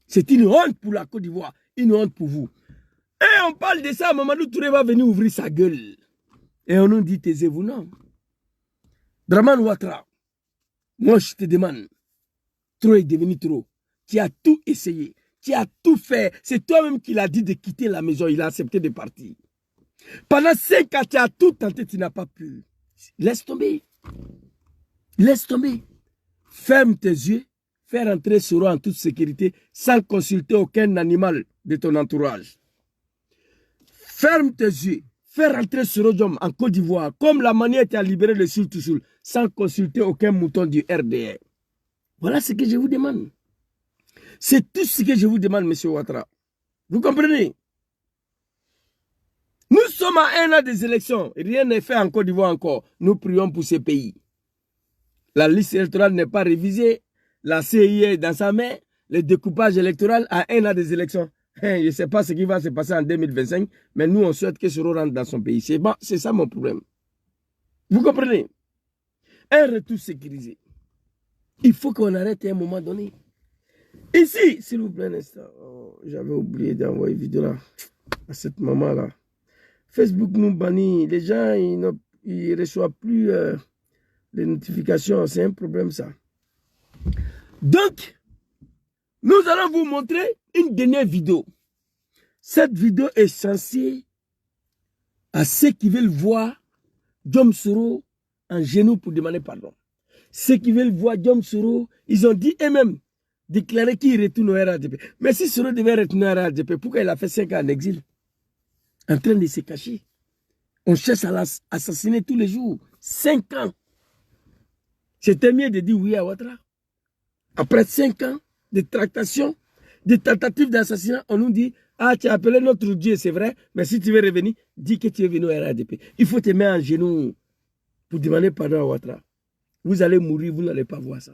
C'est une honte pour la Côte d'Ivoire, une honte pour vous. Et on parle de ça, Mamadou Touré va venir ouvrir sa gueule. Et on nous dit, taisez-vous, non. Dramane Ouattara, moi je te demande, trop est devenu trop. Tu as tout essayé, tu as tout fait. C'est toi-même qui l'as dit de quitter la maison, il a accepté de partir. Pendant 5 ans, tu as tout tenté, tu n'as pas pu. Laisse tomber. Laisse tomber. Ferme tes yeux, fais rentrer Soro en toute sécurité, sans consulter aucun animal de ton entourage. Ferme tes yeux, fais rentrer Soro Diom en Côte d'Ivoire, comme la manière tu as libéré le Sul-Toussoul, sans consulter aucun mouton du RDR. Voilà ce que je vous demande. C'est tout ce que je vous demande, M. Ouattara. Vous comprenez? Nous sommes à 1 an des élections. Rien n'est fait en Côte d'Ivoire encore. Nous prions pour ces pays. La liste électorale n'est pas révisée. La CI est dans sa main. Le découpage électoral à 1 an des élections. Je ne sais pas ce qui va se passer en 2025, mais nous, on souhaite que Soro rentre dans son pays. C'est bon, c'est ça mon problème. Vous comprenez? Un retour sécurisé. Il faut qu'on arrête à un moment donné. Ici, s'il vous plaît, un instant. Oh, j'avais oublié d'envoyer une vidéo là, à cette maman-là. Facebook nous bannit. Les gens, ils ne reçoivent plus les notifications. C'est un problème, ça. Donc, nous allons vous montrer une dernière vidéo. Cette vidéo est censée à ceux qui veulent voir Diom Soro en genoux pour demander pardon. Ceux qui veulent voir Diom Soro, ils ont dit eux-mêmes, déclaré qu'il retourne au RADP. Mais si Soro devait retourner au RADP, pourquoi il a fait 5 ans en exil? En train de se cacher. On cherche à l'assassiner tous les jours. 5 ans. C'était mieux de dire oui à Ouattara. Après 5 ans de tractation, de tentatives d'assassinat, on nous dit, ah, tu as appelé notre Dieu, c'est vrai, mais si tu veux revenir, dis que tu es venu au RADP. Il faut te mettre en genoux pour demander pardon à Ouattara. Vous allez mourir, vous n'allez pas voir ça.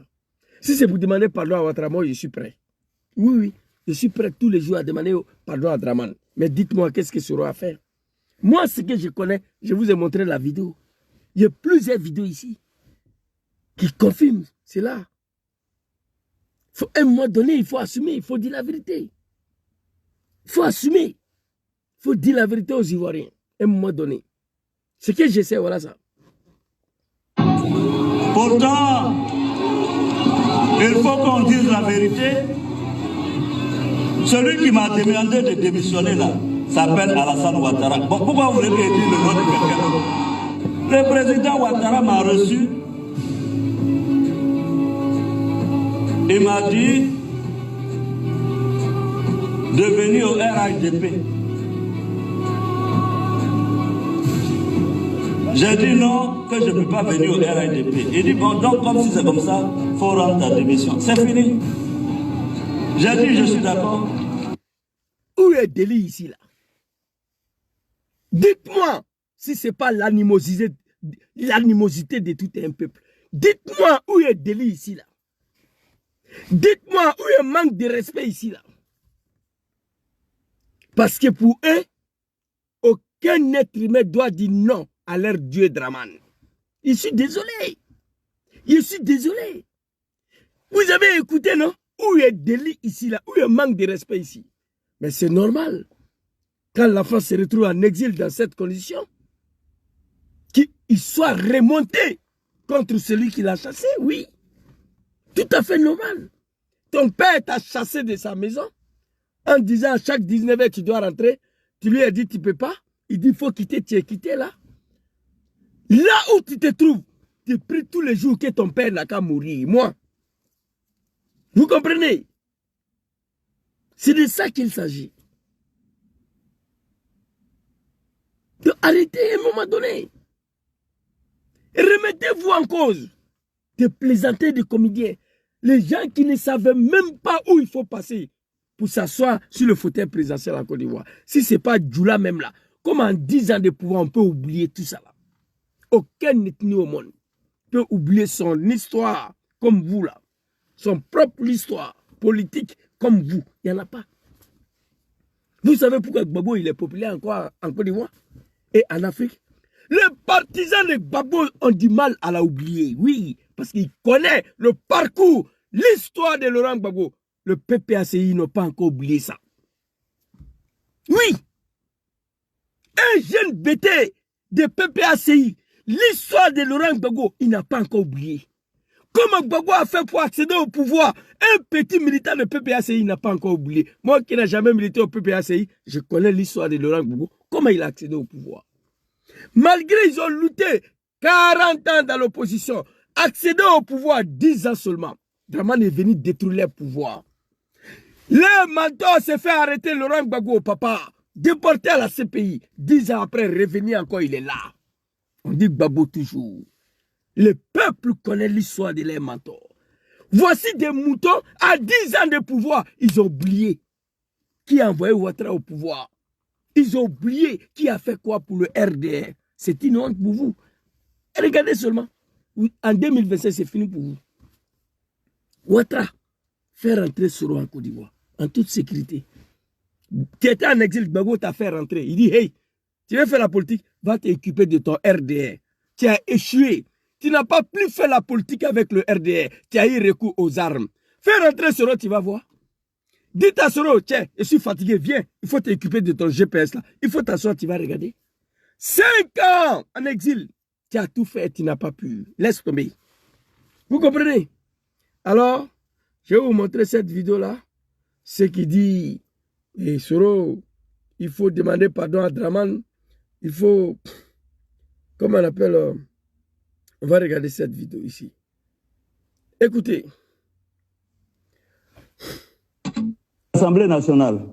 Si c'est pour demander pardon à Ouattara, moi je suis prêt. Oui, oui, je suis prêt tous les jours à demander pardon à Dramane. Mais dites-moi, qu'est-ce que Soro a fait? Moi, ce que je connais, je vous ai montré la vidéo. Il y a plusieurs vidéos ici qui confirment cela. À un moment donné, il faut assumer, il faut dire la vérité. Il faut assumer. Il faut dire la vérité aux Ivoiriens. À un moment donné. Ce que je sais, voilà ça. Pourtant, il faut qu'on dise la vérité. Celui qui m'a demandé de démissionner là s'appelle Alassane Ouattara. Bon, pourquoi vous voulez que je dise le nom de quelqu'un? Le président Ouattara m'a reçu. Il m'a dit de venir au RHDP. J'ai dit non, que je ne peux pas venir au RHDP. Il dit bon, donc comme si c'est comme ça, il faut rendre ta démission. C'est fini. J'ai dit je suis d'accord. Où est Deli ici là? Dites-moi si ce n'est pas l'animosité de tout un peuple. Dites-moi où est Deli ici là? Dites-moi où est le manque de respect ici là? Parce que pour eux, aucun être humain doit dire non à leur Dieu Dramane. Je suis désolé. Je suis désolé. Vous avez écouté, non? Où est Deli ici là? Où est le manque de respect ici? Mais c'est normal. Quand l'enfant se retrouve en exil dans cette condition, qu'il soit remonté contre celui qui l'a chassé, oui. Tout à fait normal. Ton père t'a chassé de sa maison en disant à chaque 19 heures tu dois rentrer. Tu lui as dit tu ne peux pas. Il dit il faut quitter, tu es quitté là. Là où tu te trouves, tu pries tous les jours que ton père n'a qu'à mourir. Moi. Vous comprenez? C'est de ça qu'il s'agit. Arrêtez à un moment donné. Remettez-vous en cause. Des plaisantins, des comédiens. Les gens qui ne savaient même pas où il faut passer pour s'asseoir sur le fauteuil présidentiel en Côte d'Ivoire. Si ce n'est pas Djoula même là, comme en 10 ans de pouvoir, on peut oublier tout ça là. Aucun ethnie au monde peut oublier son histoire comme vous là. Son propre histoire politique comme vous. Il n'y en a pas. Vous savez pourquoi Gbagbo il est populaire encore en Côte d'Ivoire et en Afrique? Les partisans de Gbagbo ont du mal à l'oublier. Oui, parce qu'ils connaissent le parcours, l'histoire de Laurent Gbagbo. Le PPACI n'a pas encore oublié ça. Oui. Un jeune bêté de PPACI, l'histoire de Laurent Gbagbo, il n'a pas encore oublié. Comment Gbagbo a fait pour accéder au pouvoir? Un petit militant de PPACI n'a pas encore oublié. Moi qui n'ai jamais milité au PPACI, je connais l'histoire de Laurent Gbagbo. Comment il a accédé au pouvoir? Malgré ils ont lutté 40 ans dans l'opposition, accéder au pouvoir 10 ans seulement. Draman est venu détruire le pouvoir. Le mentor s'est fait arrêter Laurent Gbagbo, papa, déporté à la CPI. 10 ans après, revenu encore, il est là. On dit Gbagbo toujours. Le peuple connaît l'histoire de leurs mentors. Voici des moutons à 10 ans de pouvoir. Ils ont oublié qui a envoyé Ouattara au pouvoir. Ils ont oublié qui a fait quoi pour le RDR. C'est une honte pour vous. Et regardez seulement. En 2025, c'est fini pour vous. Ouattara fait rentrer Soro en Côte d'Ivoire, en toute sécurité. Tu étais en exil, Gbagbo t'a fait rentrer. Il dit, hey, tu veux faire la politique, va t'occuper de ton RDR. Tu as échoué. Tu n'as pas plus fait la politique avec le RDR. Tu as eu recours aux armes. Fais rentrer Soro, tu vas voir. Dites à Soro, tiens, je suis fatigué, viens. Il faut t'occuper de ton GPS là. Il faut t'asseoir, tu vas regarder. 5 ans en exil. Tu as tout fait, tu n'as pas pu. Laisse tomber. Vous comprenez? Alors, je vais vous montrer cette vidéo-là. Ce qui dit, et Soro, il faut demander pardon à Draman. Il faut, comment on appelle, on va regarder cette vidéo ici. Écoutez. L'Assemblée nationale,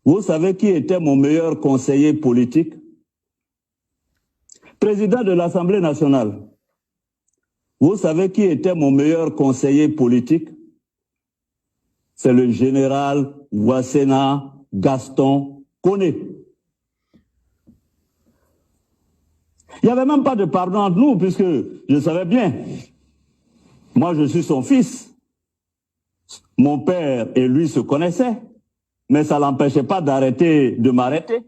vous savez qui était mon meilleur conseiller politique? Président de l'Assemblée nationale, vous savez qui était mon meilleur conseiller politique? C'est le général Ouassena Gaston Koné. Il n'y avait même pas de pardon entre nous, puisque je savais bien. Moi, je suis son fils. Mon père et lui se connaissaient, mais ça ne l'empêchait pas d'arrêter de m'arrêter.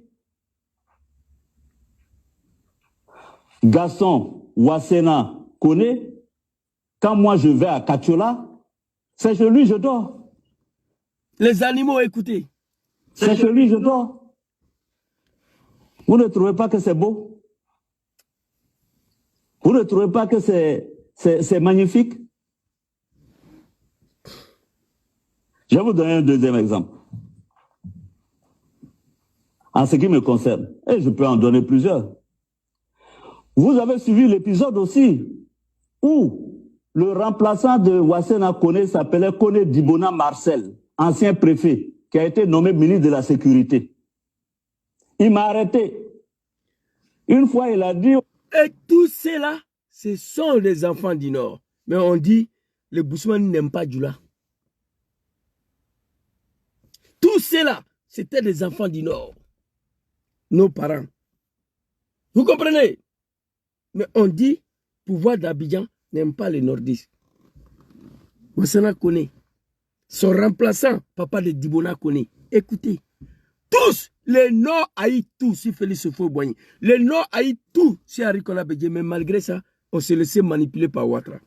Gaston Ouassena Koné, quand moi je vais à Katiola, c'est chez lui je dors. Les animaux, écoutez. C'est chez lui je dors. Vous ne trouvez pas que c'est beau? Vous ne trouvez pas que c'est magnifique? Je vais vous donner un deuxième exemple. En ce qui me concerne, et je peux en donner plusieurs. Vous avez suivi l'épisode aussi où le remplaçant de Ouassena Koné s'appelait Koné Dibona Marcel, ancien préfet, qui a été nommé ministre de la Sécurité. Il m'a arrêté. Une fois, il a dit... Et tous ceux-là, ce sont les enfants du Nord. Mais on dit, les Boussoumani n'aiment pas Djoula. Tous ceux-là, c'était des enfants du Nord. Nos parents. Vous comprenez? Mais on dit, pouvoir d'Abidjan n'aime pas les nordistes. Ouassena Koné. Son remplaçant, papa de Dibona Koné. Écoutez, tous, les Nord haïssent tous si Félix Houphouët-Boigny. Les Nord haïssent tous si Henri Konan Bédié. Mais malgré ça, on s'est laissé manipuler par Ouattara.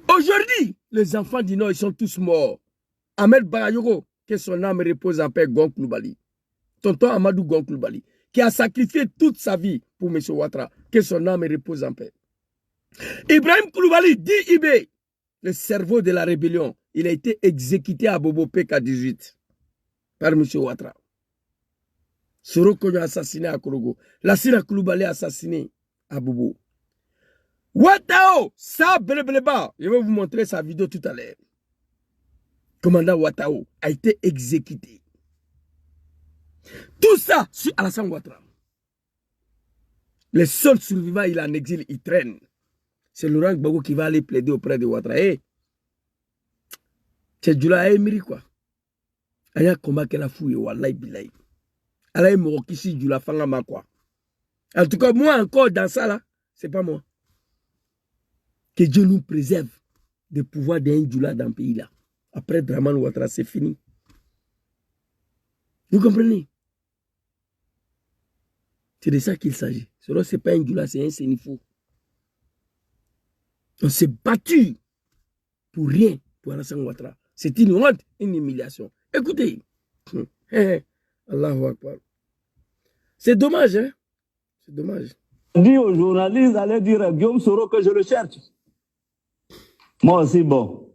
Aujourd'hui, les enfants du Nord, ils sont tous morts. Ahmed Bakayoko, que son âme repose en paix, Gon Coulibaly. Tonton Amadou Gon Coulibaly, qui a sacrifié toute sa vie pour M. Ouattara, que son âme repose en paix. Ibrahim Coulibaly, dit Ibé, le cerveau de la rébellion, il a été exécuté à Bobo PK 18 par M. Ouattara. Soro Kogno assassiné à Korogo. Lassina Coulibaly assassiné à Bobo. Ouattao, ça, Belebeleba, je vais vous montrer sa vidéo tout à l'heure. Commandant Ouattao a été exécuté. Tout ça sur Alassane Ouattara. Les seuls survivants, il est en exil, il traîne. C'est Laurent Gbagbo qui va aller plaider auprès de Ouattara. Hey, c'est Djoula Emiri quoi. Aya combat qu'elle a fouillé, wallahi billahi. Elle a mort ici, Djoula Fangama quoi. En tout cas, moi encore dans ça là, c'est pas moi. Que Dieu nous préserve des pouvoirs d'un Djoula dans le pays là. Après Draman Ouattara, c'est fini. Vous comprenez? C'est de ça qu'il s'agit. Ce n'est pas un Djoula, c'est un Sénifou. On s'est battu pour rien pour Alassane Ouattara. C'est une honte, une humiliation. Écoutez, Allahu Akbar. C'est dommage, hein? C'est dommage. Dit aux journalistes, allez dire à Guillaume Soro que je le cherche. Moi aussi, bon,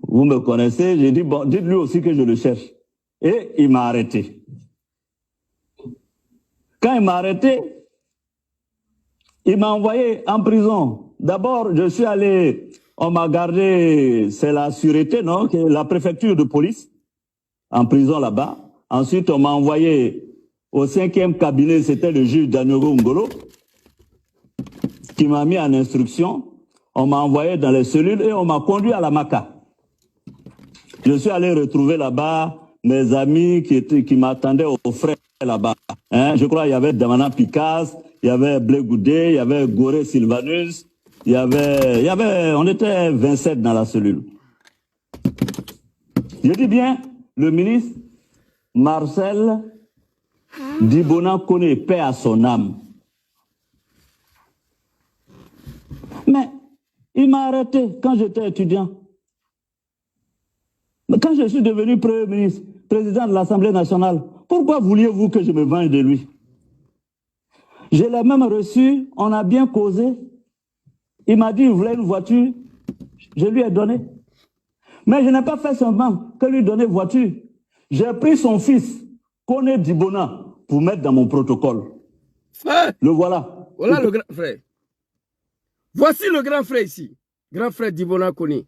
vous me connaissez, j'ai dit, bon, dites-lui aussi que je le cherche. Et il m'a arrêté. Quand il m'a arrêté, il m'a envoyé en prison. D'abord, je suis allé, on m'a gardé, c'est la sûreté, non, la préfecture de police, en prison là-bas. Ensuite, on m'a envoyé au 5e cabinet, c'était le juge Daniel Ngolo, qui m'a mis en instruction. On m'a envoyé dans les cellules et on m'a conduit à la Maca. Je suis allé retrouver là-bas mes amis qui m'attendaient au frais là-bas. Hein? Je crois qu'il y avait Damana Picasse, il y avait Blé Goudé, il y avait Goré Sylvanus, on était 27 dans la cellule. Je dis bien, le ministre Marcel Dibona connaît paix à son âme. Mais il m'a arrêté quand j'étais étudiant. Mais quand je suis devenu Premier ministre, président de l'Assemblée nationale, pourquoi vouliez-vous que je me venge de lui? Je l'ai même reçu, on a bien causé. Il m'a dit, il voulait une voiture, je lui ai donné. Mais je n'ai pas fait seulement que lui donner voiture. J'ai pris son fils, Koné Dibona, pour mettre dans mon protocole. Frère, le voilà. Voilà le grand frère. Voici le grand frère ici. Grand frère Dibona Koné.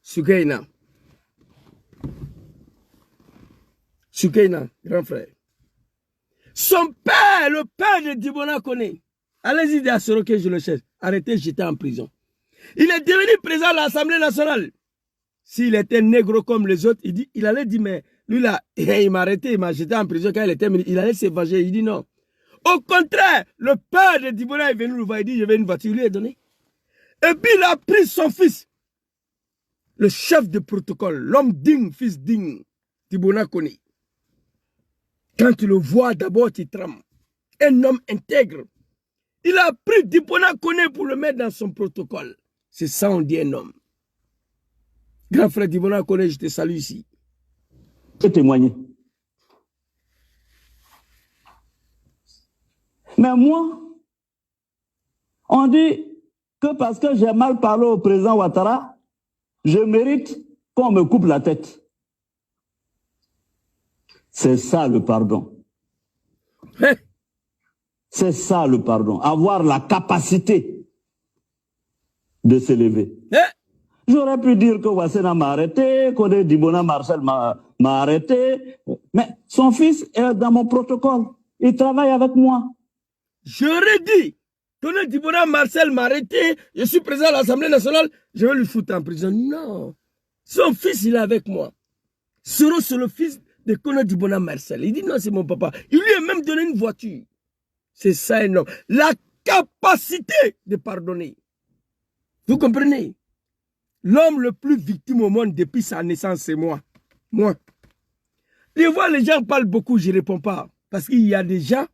Sukeina. Sukeina, grand frère. Son père, le père de Dibona Koné. Allez-y dire à Soro que je le cherche. Arrêtez, j'étais en prison. Il est devenu président de l'Assemblée nationale. S'il était négro comme les autres, il allait dire, mais lui là, il m'a arrêté, il m'a jeté en prison quand il était ministre. Il allait se venger. Il dit non. Au contraire, le père de Dibona est venu le voir. Il dit, je vais une voiture. Il lui a donné. Et puis il a pris son fils, le chef de protocole, l'homme digne, fils digne, Dibona Koné. Quand tu le vois, d'abord tu trembles. Un homme intègre. Il a pris Dibona Koné pour le mettre dans son protocole. C'est ça, on dit un homme. Grand frère Dibona Koné, je te salue ici. Je peux témoigner. Mais moi, on dit que parce que j'ai mal parlé au président Ouattara, je mérite qu'on me coupe la tête. C'est ça le pardon. Hein? C'est ça le pardon. Avoir la capacité de s'élever. Hein? J'aurais pu dire que Wassena m'a arrêté, que Dibona Marcel m'a arrêté, mais son fils est dans mon protocole. Il travaille avec moi. J'aurais dit, Tonel Dibona Marcel m'a arrêté, je suis président de l'Assemblée nationale, je vais lui foutre en prison. Non. Son fils, il est avec moi. Soro, c'est le fils de Tonel Dibona Marcel. Il dit non, c'est mon papa. Il lui a même donné une voiture. C'est ça un homme. La capacité de pardonner. Vous comprenez? L'homme le plus victime au monde depuis sa naissance, c'est moi. Moi. Je vois les gens parlent beaucoup, je ne réponds pas. Parce qu'il y a des gens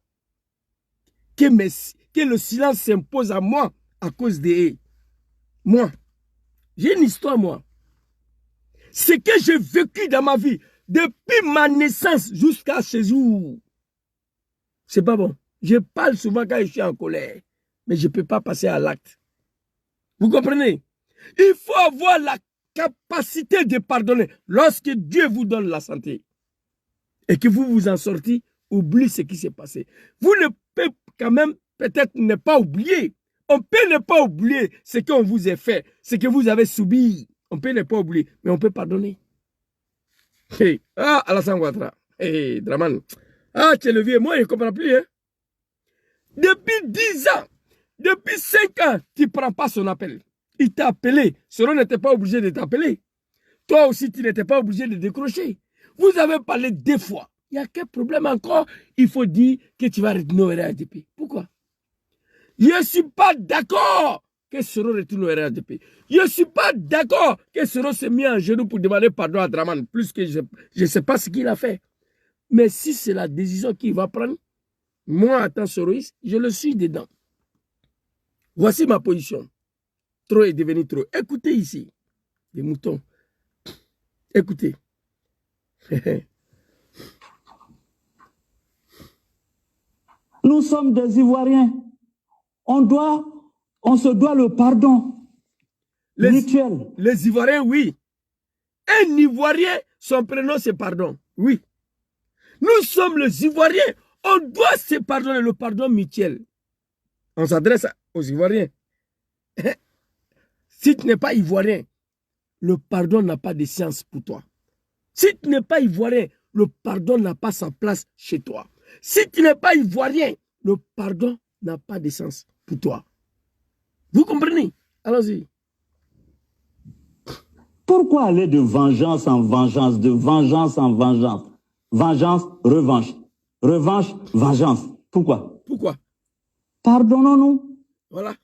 que le silence s'impose à moi à cause des... Moi. J'ai une histoire, moi. Ce que j'ai vécu dans ma vie, depuis ma naissance jusqu'à ce jour, c'est pas bon. Je parle souvent quand je suis en colère, mais je ne peux pas passer à l'acte. Vous comprenez? Il faut avoir la capacité de pardonner. Lorsque Dieu vous donne la santé et que vous vous en sortez, oubliez ce qui s'est passé. Vous ne pouvez quand même peut-être ne pas oublier. On peut ne pas oublier ce qu'on vous a fait, ce que vous avez subi. On peut ne pas oublier, mais on peut pardonner. Hey. Ah, Alassane Ouattara. Hey, Draman. Ah, tu es le vieux. Moi, je ne comprends plus. Hein? Depuis 10 ans, depuis 5 ans, tu ne prends pas son appel. Il t'a appelé. Soro n'était pas obligé de t'appeler. Toi aussi, tu n'étais pas obligé de décrocher. Vous avez parlé 2 fois. Il y a quel problème encore? Il faut dire que tu vas retourner au RADP. Pourquoi? Je ne suis pas d'accord que Soro retourne au RADP. Je ne suis pas d'accord que Soro s'est mis en genoux pour demander pardon à Draman. Plus que je ne sais pas ce qu'il a fait. Mais si c'est la décision qu'il va prendre, moi, en tant que soroïste, je le suis dedans. Voici ma position. Trop est devenu trop. Écoutez ici, des moutons. Écoutez. Nous sommes des Ivoiriens. On se doit le pardon mutuel. Les Ivoiriens, oui. Un Ivoirien, son prénom c'est pardon. Oui. Nous sommes les Ivoiriens. On doit se pardonner, le pardon mutuel. On s'adresse aux Ivoiriens. Si tu n'es pas Ivoirien, le pardon n'a pas de sens pour toi. Si tu n'es pas Ivoirien, le pardon n'a pas sa place chez toi. Si tu n'es pas Ivoirien, le pardon n'a pas de sens pour toi. Vous comprenez? Allons-y. Pourquoi aller de vengeance en vengeance, de vengeance en vengeance? Vengeance, revanche. Revanche, vengeance. Pourquoi? Pourquoi? Pardonnons-nous. Voilà.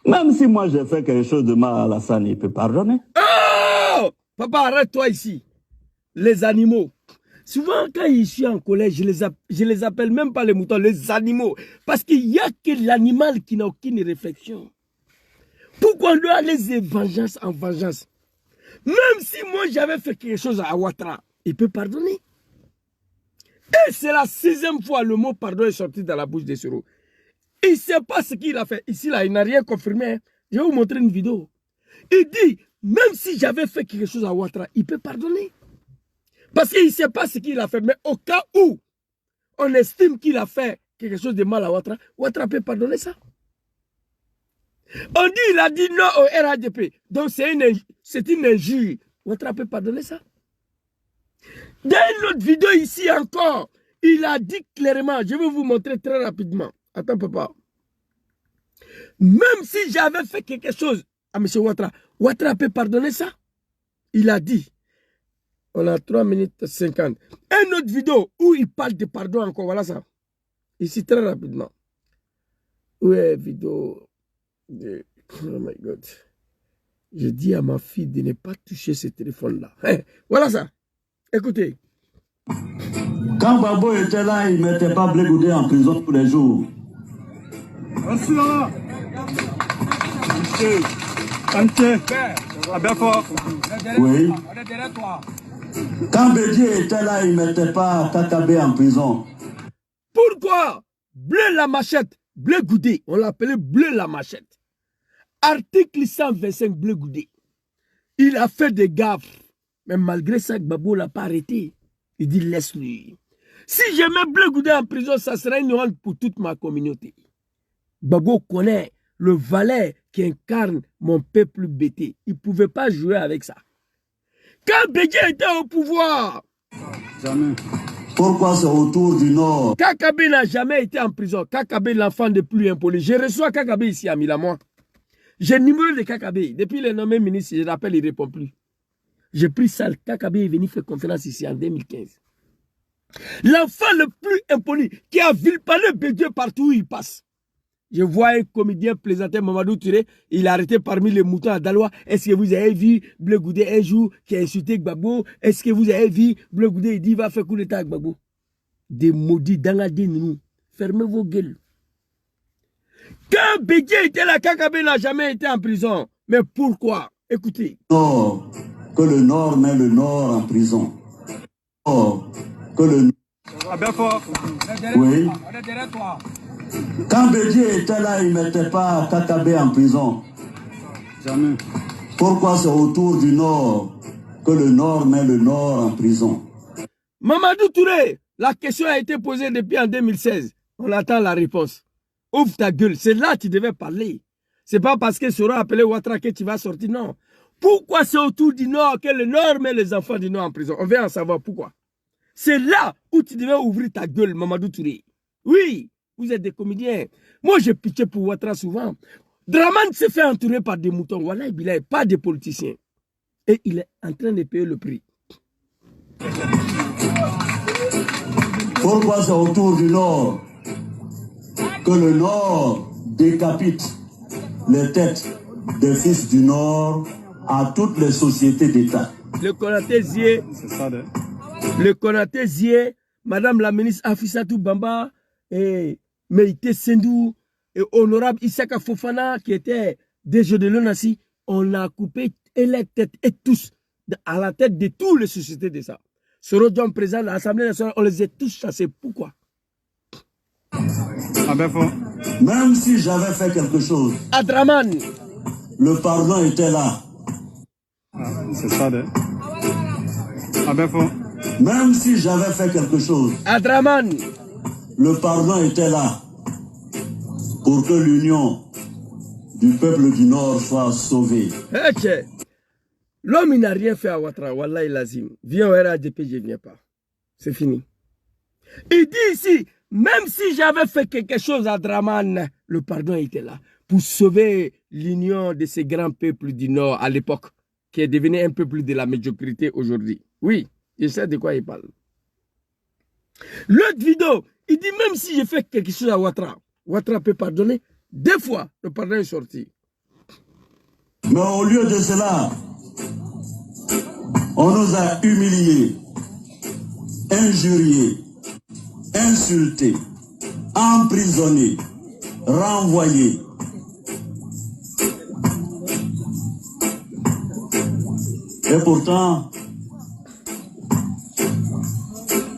Même si moi j'ai fait quelque chose de mal à Alassane, il peut pardonner. Oh! Papa, arrête-toi ici. Les animaux. Souvent, quand je suis en colère, je les appelle même pas les moutons, les animaux. Parce qu'il n'y a que l'animal qui n'a aucune réflexion. Pourquoi on doit aller de vengeance en vengeance? Même si moi j'avais fait quelque chose à Ouattara, il peut pardonner. Et c'est la 6e fois le mot pardon est sorti dans la bouche de Soro. Il ne sait pas ce qu'il a fait. Ici, là, il n'a rien confirmé. Je vais vous montrer une vidéo. Il dit, même si j'avais fait quelque chose à Ouattara, il peut pardonner. Parce qu'il ne sait pas ce qu'il a fait. Mais au cas où on estime qu'il a fait quelque chose de mal à Ouattara, Ouattara peut pardonner ça. On dit, il a dit non au RADP. Donc c'est une injure. Ouattara peut pardonner ça. Dans une autre vidéo ici encore, il a dit clairement, je vais vous montrer très rapidement. Attends, papa. Même si j'avais fait quelque chose à M. Ouattara, Ouattara peut pardonner ça. Il a dit. On a 3 minutes 50. Une autre vidéo où il parle de pardon encore. Voilà ça. Ici, très rapidement. Où est la vidéo de... Oh my God. Je dis à ma fille de ne pas toucher ce téléphone-là. Hein? Voilà ça. Écoutez. Quand Babo était là, il ne mettait pas Blé Goudé en prison tous les jours. Oui. Quand Bédié était là, il ne mettait pas Kakabé en prison. Pourquoi Blé la machette, Blé Goudé, on l'appelait Blé la machette. Article 125 Blé Goudé. Il a fait des gaffes. Mais malgré ça, Gbagbo ne l'a pas arrêté. Il dit laisse-lui. Si je mets Blé Goudé en prison, ça serait une honte pour toute ma communauté. Gbagbo connaît le valet qui incarne mon peuple bêté. Il ne pouvait pas jouer avec ça. Quand Bédié était au pouvoir, jamais. Pourquoi c'est autour du Nord? Kakabé n'a jamais été en prison. Kakabé, l'enfant de plus impoli. Je reçois Kakabé ici à Milamoi. J'ai le numéro de Kakabé. Depuis le nommé ministre, je l'appelle, il ne répond plus. J'ai pris ça. Kakabé est venu faire conférence ici en 2015. L'enfant le plus impoli qui a vilpané Bédié partout où il passe. Je vois un comédien plaisanter, Mamadou Touré, il a arrêté parmi les moutons à Daloa. Est-ce que vous avez vu Blé Goudé un jour qui a insulté Gbagbo? Est-ce que vous avez vu Blé Goudé, il dit il va faire coup d'état à Gbagbo? Des maudits dangadés, nous. Fermez vos gueules. Quand Bédié était là, Kakabé n'a jamais été en prison. Mais pourquoi? Écoutez. Nord, que le Nord met le Nord en prison. Nord, que le... Oui. Quand Bédié était là, il ne mettait pas Kakabé en prison. Jamais. Pourquoi c'est autour du Nord que le Nord met le Nord en prison? Mamadou Touré, la question a été posée depuis en 2016. On attend la réponse. Ouvre ta gueule, c'est là que tu devais parler. C'est pas parce que Soro a appelé Ouattara que tu vas sortir, non. Pourquoi c'est autour du Nord que le Nord met les enfants du Nord en prison? On veut en savoir pourquoi. C'est là où tu devais ouvrir ta gueule, Mamadou Touré. Oui, vous êtes des comédiens. Moi, j'ai pitché pour Ouattara souvent. Draman s'est fait entourer par des moutons. Voilà, il n'est pas des politiciens. Et il est en train de payer le prix. Pourquoi c'est autour du Nord que le Nord décapite les têtes des fils du Nord à toutes les sociétés d'État? Le Konaté Zié, Madame la ministre Afissatou Bamba, et Meïté Sendou, et honorable Issaka Fofana, qui était déjà de l'ONASI, on a coupé et les têtes et tous, à la tête de toutes les sociétés de ça. Soro John président de l'Assemblée nationale, on les a tous chassés. Pourquoi? Même si j'avais fait quelque chose, Adraman, le pardon était là. C'est ça, Même si j'avais fait quelque chose, Adraman, le pardon était là pour que l'union du peuple du Nord soit sauvée. L'homme, il n'a rien fait à Ouattara. Wallah, il azim. Viens au RADP, je ne viens pas. C'est fini. Il dit ici, même si j'avais fait quelque chose à Draman, le pardon était là pour sauver l'union de ces grands peuples du Nord à l'époque, qui est devenu un peuple de la médiocrité aujourd'hui. Oui, je sais de quoi il parle. L'autre vidéo, il dit même si j'ai fait quelque chose à Ouattara, Ouattara peut pardonner. 2 fois, le pardon est sorti. Mais au lieu de cela, on nous a humiliés, injuriés, insultés, emprisonnés, renvoyés. Et pourtant,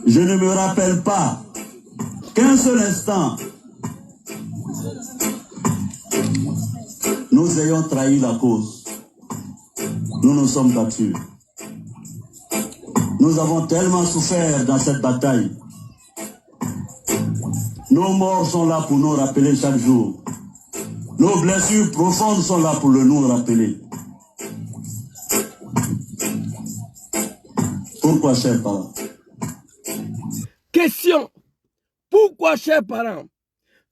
je ne me rappelle pas qu'un seul instant, nous ayons trahi la cause. Nous nous sommes battus. Nous avons tellement souffert dans cette bataille. Nos morts sont là pour nous rappeler chaque jour. Nos blessures profondes sont là pour nous rappeler. Pourquoi, chers parents? Question. Pourquoi, chers parents?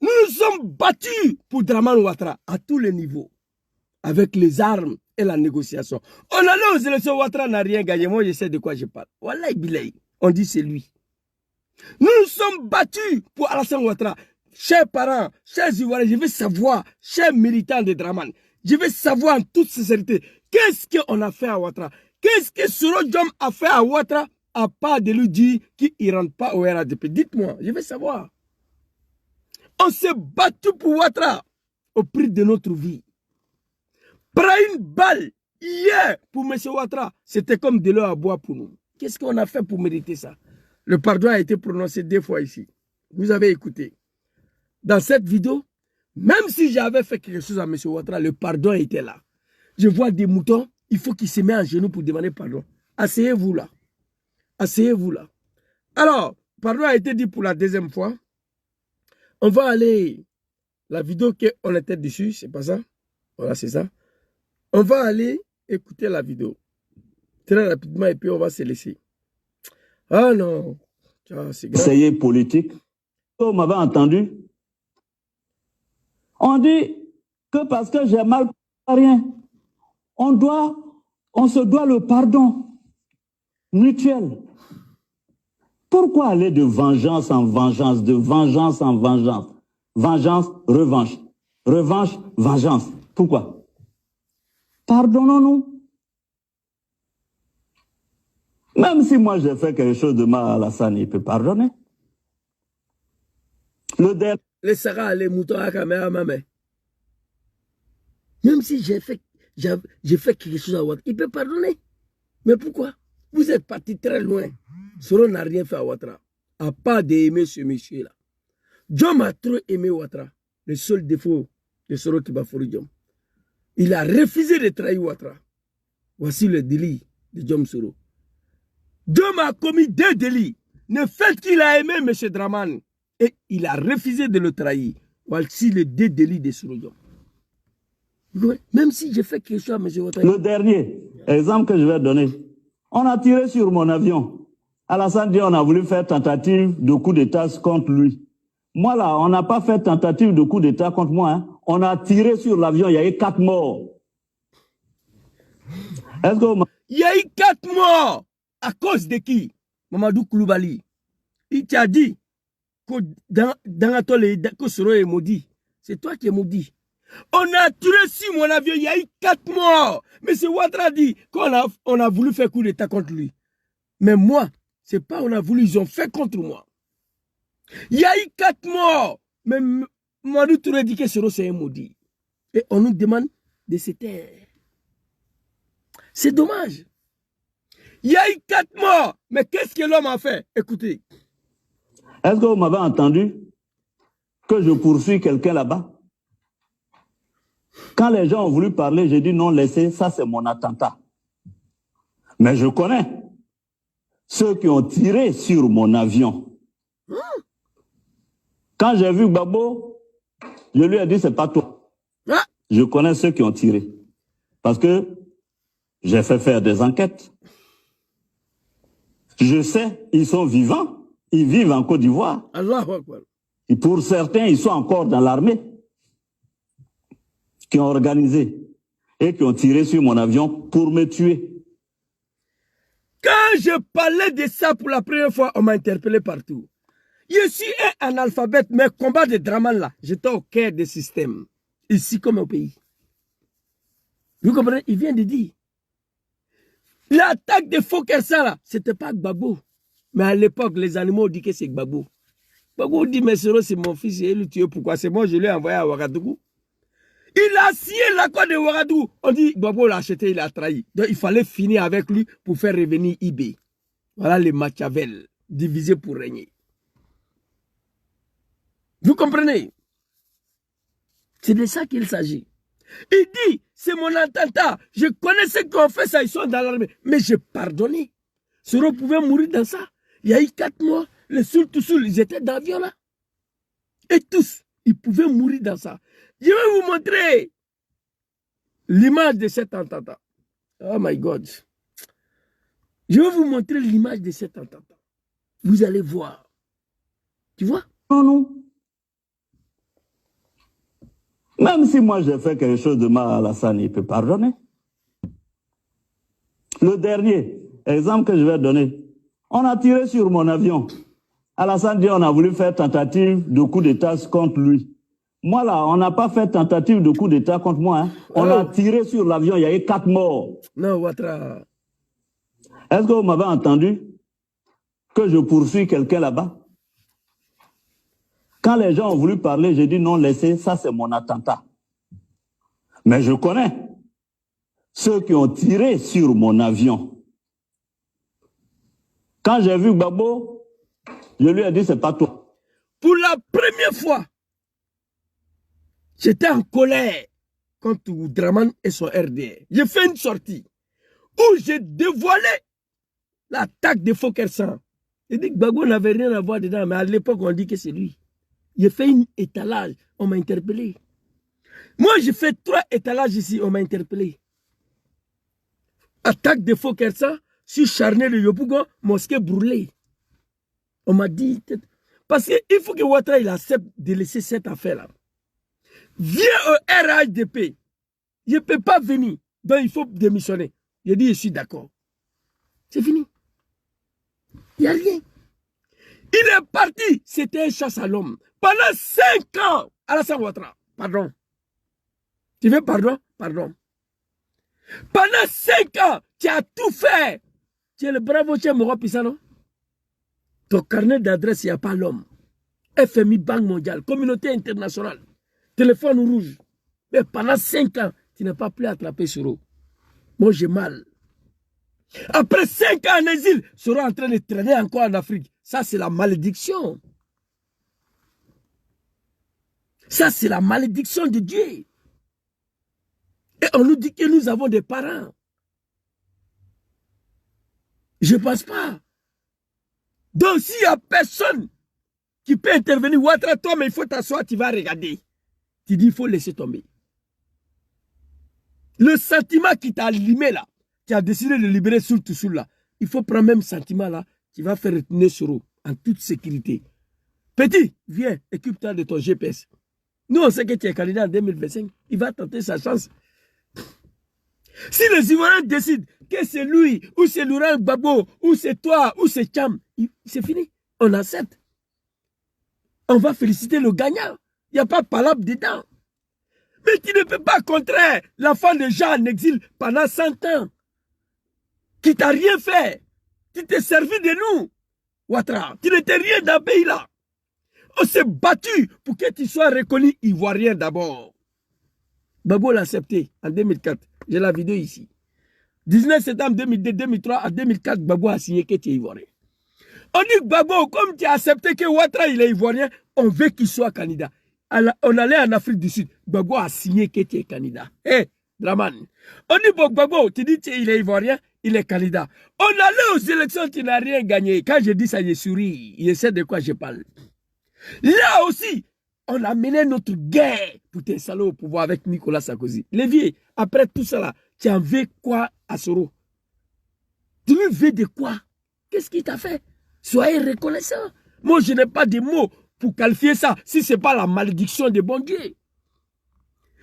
Nous nous sommes battus pour Draman Ouattara à tous les niveaux, avec les armes et la négociation. On allait aux élections, Ouattara n'a rien gagné. Moi, je sais de quoi je parle. Wallahi Bilaï, on dit c'est lui. Nous nous sommes battus pour Alassane Ouattara. Chers parents, chers Ivoiriens, je veux savoir, chers militants de Draman, je veux savoir en toute sincérité, qu'est-ce qu'on a fait à Ouattara? Qu'est-ce que Soro Diom a fait à Ouattara à part de lui dire qu'il ne rentre pas au RADP? Dites-moi, je veux savoir. On s'est battu pour Ouattara au prix de notre vie. Prendre une balle hier pour M. Ouattara, c'était comme de l'eau à boire pour nous. Qu'est-ce qu'on a fait pour mériter ça? Le pardon a été prononcé 2 fois ici. Vous avez écouté. Dans cette vidéo, même si j'avais fait quelque chose à M. Ouattara, le pardon était là. Je vois des moutons, il faut qu'ils se mettent en genoux pour demander pardon. Asseyez-vous là. Asseyez-vous là. Alors, pardon a été dit pour la 2e fois. On va aller, la vidéo qu'on était dessus, c'est pas ça? Voilà, c'est ça. On va aller écouter la vidéo. Très rapidement et puis on va se laisser. Ah non, c'est grave. Conseiller politique, vous m'avez entendu? On dit que parce que j'ai mal à rien, on se doit le pardon mutuel. Pourquoi aller de vengeance en vengeance, de vengeance en vengeance? Vengeance, revanche. Revanche, vengeance. Pourquoi? Pardonnons-nous. Même si moi j'ai fait quelque chose de mal à Alassane, il peut pardonner. Les Sarah, les moutons à caméra, maman. Même si j'ai fait quelque chose à Ouattara, il peut pardonner. Mais pourquoi? Vous êtes parti très loin. Soro n'a rien fait à Ouattara, à part d'aimer ce monsieur-là. Diom a trop aimé Ouattara. Le seul défaut de Soro Kibafori Diom. Il a refusé de trahir Ouattara. Voici le délit de Diom Soro. Diom a commis 2 délits. Le fait qu'il a aimé M. Draman et il a refusé de le trahir. Voici les 2 délits de Soro Diom. Même si j'ai fait quelque chose à M. Ouattara. Le dernier exemple que je vais donner. On a tiré sur mon avion. Alassane dit on a voulu faire tentative de coup d'État contre lui. Moi, là, on n'a pas fait tentative de coup d'État contre moi. Hein. On a tiré sur l'avion, il y a eu 4 morts. Est-ce que... Il y a eu 4 morts. À cause de qui? Mamadou Koulibaly. Il t'a dit que dans que Soro est maudit. C'est toi qui es maudit. On a tiré sur mon avion, il y a eu 4 morts. Mais c'est Ouattara dit qu'on a voulu faire coup d'État contre lui. Mais moi, c'est pas on a voulu, ils ont fait contre moi. Il y a eu 4 morts. Mais Mamadou Touré dit que Soro c'est un maudit. Et on nous demande de se taire. C'est dommage. Il y a eu 4 morts. Mais qu'est-ce que l'homme a fait? Écoutez. Est-ce que vous m'avez entendu que je poursuis quelqu'un là-bas? Quand les gens ont voulu parler, j'ai dit non, laissez, ça c'est mon attentat. Mais je connais ceux qui ont tiré sur mon avion. Quand j'ai vu Gbagbo, je lui ai dit c'est pas toi. Je connais ceux qui ont tiré. Parce que j'ai fait faire des enquêtes. Je sais, ils sont vivants. Ils vivent en Côte d'Ivoire. Et pour certains, ils sont encore dans l'armée. Qui ont organisé et qui ont tiré sur mon avion pour me tuer. Quand je parlais de ça pour la première fois, on m'a interpellé partout. Je suis un analphabète, mais combat de Draman là, j'étais au cœur des systèmes. Ici comme au pays. Vous comprenez? Il vient de dire. L'attaque de Fokersa là, c'était pas Gbagbo. Mais à l'époque, les animaux disent que c'est Gbagbo. Gbagbo dit, mais Soro c'est mon fils, et il le tue. Pourquoi? C'est moi, je l'ai envoyé à Ouagadougou. Il a signé l'accord de Ouagadougou. On dit, Gbagbo l'a acheté, il a trahi. Donc il fallait finir avec lui pour faire revenir IB. Voilà les Machiavel, divisés pour régner. Vous comprenez? C'est de ça qu'il s'agit. Il dit, c'est mon attentat. Je connais ceux qui ont fait ça, ils sont dans l'armée. Mais j'ai pardonné. Soro pouvait mourir dans ça. Il y a eu 4 mois. Les Soul, ils étaient dans l'avion là. Et tous, ils pouvaient mourir dans ça. Je vais vous montrer l'image de cet attentat. Oh my God. Je vais vous montrer l'image de cet attentat. Vous allez voir. Tu vois? Non. Même si moi j'ai fait quelque chose de mal à Alassane, il peut pardonner. Le dernier exemple que je vais donner. On a tiré sur mon avion. Alassane dit on a voulu faire tentative de coup d'État contre lui. Moi là, on n'a pas fait tentative de coup d'État contre moi. Hein. On a tiré sur l'avion, il y a eu 4 morts. Non, Ouattara. Est-ce que vous m'avez entendu que je poursuis quelqu'un là-bas? Quand les gens ont voulu parler, j'ai dit non, laissez, ça c'est mon attentat. Mais je connais ceux qui ont tiré sur mon avion. Quand j'ai vu Gbagbo, je lui ai dit c'est pas toi. Pour la première fois, j'étais en colère contre Draman et son RDR. J'ai fait une sortie où j'ai dévoilé l'attaque de Fokersa. J'ai dit que Gbagbo n'avait rien à voir dedans, mais à l'époque on dit que c'est lui. J'ai fait un étalage, on m'a interpellé. Moi, j'ai fait 3 étalages ici, on m'a interpellé. Attaque de Fokersa sur Charnay de Yopougon, mosquée brûlée. On m'a dit... Parce qu'il faut que Ouattara il accepte de laisser cette affaire-là. Viens au RHDP. Je ne peux pas venir. Donc il faut démissionner. J'ai dit, je suis d'accord. C'est fini. Il n'y a rien. Il est parti. C'était un chasse à l'homme. Pendant 5 ans, Alassane Ouattara, pardon. Tu veux pardon? Pardon. Pendant 5 ans, tu as tout fait. Tu es le bravo chef Moro Pissano. Ton carnet d'adresse, il n'y a pas l'homme. FMI, Banque mondiale, communauté internationale, téléphone rouge. Mais pendant 5 ans, tu n'as pas pu attraper Soro. Moi, j'ai mal. Après 5 ans en exil, Soro est en train de traîner encore en Afrique. Ça, c'est la malédiction. Ça, c'est la malédiction de Dieu. Et on nous dit que nous avons des parents. Je ne pense pas. Donc, s'il n'y a personne qui peut intervenir, Ouattara, toi, mais il faut t'asseoir, tu vas regarder. Tu dis, il faut laisser tomber. Le sentiment qui t'a allumé là, qui a décidé de libérer Soul là, il faut prendre même sentiment là, qui va faire retenir Soro en toute sécurité. Petit, viens, occupe-toi de ton GPS. Nous, on sait que tu es candidat en 2025. Il va tenter sa chance. Si les Ivoiriens décident que c'est lui, ou c'est Laurent Gbagbo, ou c'est toi, ou c'est Cham, c'est fini. On accepte. On va féliciter le gagnant. Il n'y a pas de palabre dedans. Mais tu ne peux pas contraire l'enfant de gens en exil pendant 100 ans. Qui t'a rien fait. Tu t'es servi de nous, Ouattara. Tu n'étais rien dans le pays là. On s'est battu pour que tu sois reconnu ivoirien d'abord. Gbagbo l'a accepté en 2004. J'ai la vidéo ici. 19 septembre 2002, 2003 à 2004, Gbagbo a signé que tu es ivoirien. On dit que Gbagbo, comme tu as accepté que Ouattara il est ivoirien, on veut qu'il soit candidat. On allait en Afrique du Sud. Gbagbo a signé que tu es candidat. Hé, Draman. On dit bon, Gbagbo, tu dis qu'il est ivoirien, il est candidat. On allait aux élections, tu n'as rien gagné. Quand je dis ça, il sourit. Il sait de quoi je parle. Là aussi, on a mené notre guerre pour t'installer au pouvoir avec Nicolas Sarkozy. Lévier, après tout ça, là, tu en veux quoi à Soro? Tu lui veux de quoi? Qu'est-ce qu'il t'a fait? Soyez reconnaissant. Moi, je n'ai pas de mots pour qualifier ça si ce n'est pas la malédiction de bon Dieu.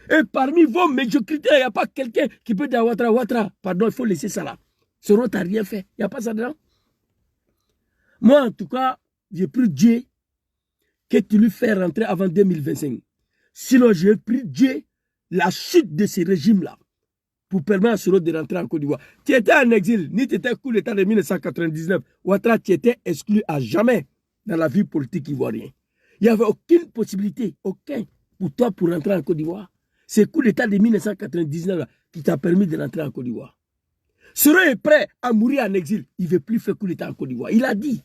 Et parmi vos médiocrités, il n'y a pas quelqu'un qui peut dire Ouattara, pardon, il faut laisser ça là. Soro, tu n'as rien fait. Il n'y a pas ça dedans. Moi, en tout cas, j'ai pris Dieu que tu lui fais rentrer avant 2025. Sinon, j'ai pris Dieu la chute de ce régime-là pour permettre à Soro de rentrer en Côte d'Ivoire. Tu étais en exil, ni tu étais coup d'État de 1999. Ouattara, tu étais exclu à jamais dans la vie politique ivoirienne. Il n'y avait aucune possibilité, aucun, pour toi pour rentrer en Côte d'Ivoire. C'est le coup d'État de 1999 là, qui t'a permis de rentrer en Côte d'Ivoire. Soro est prêt à mourir en exil. Il ne veut plus faire coup d'État en Côte d'Ivoire. Il a dit.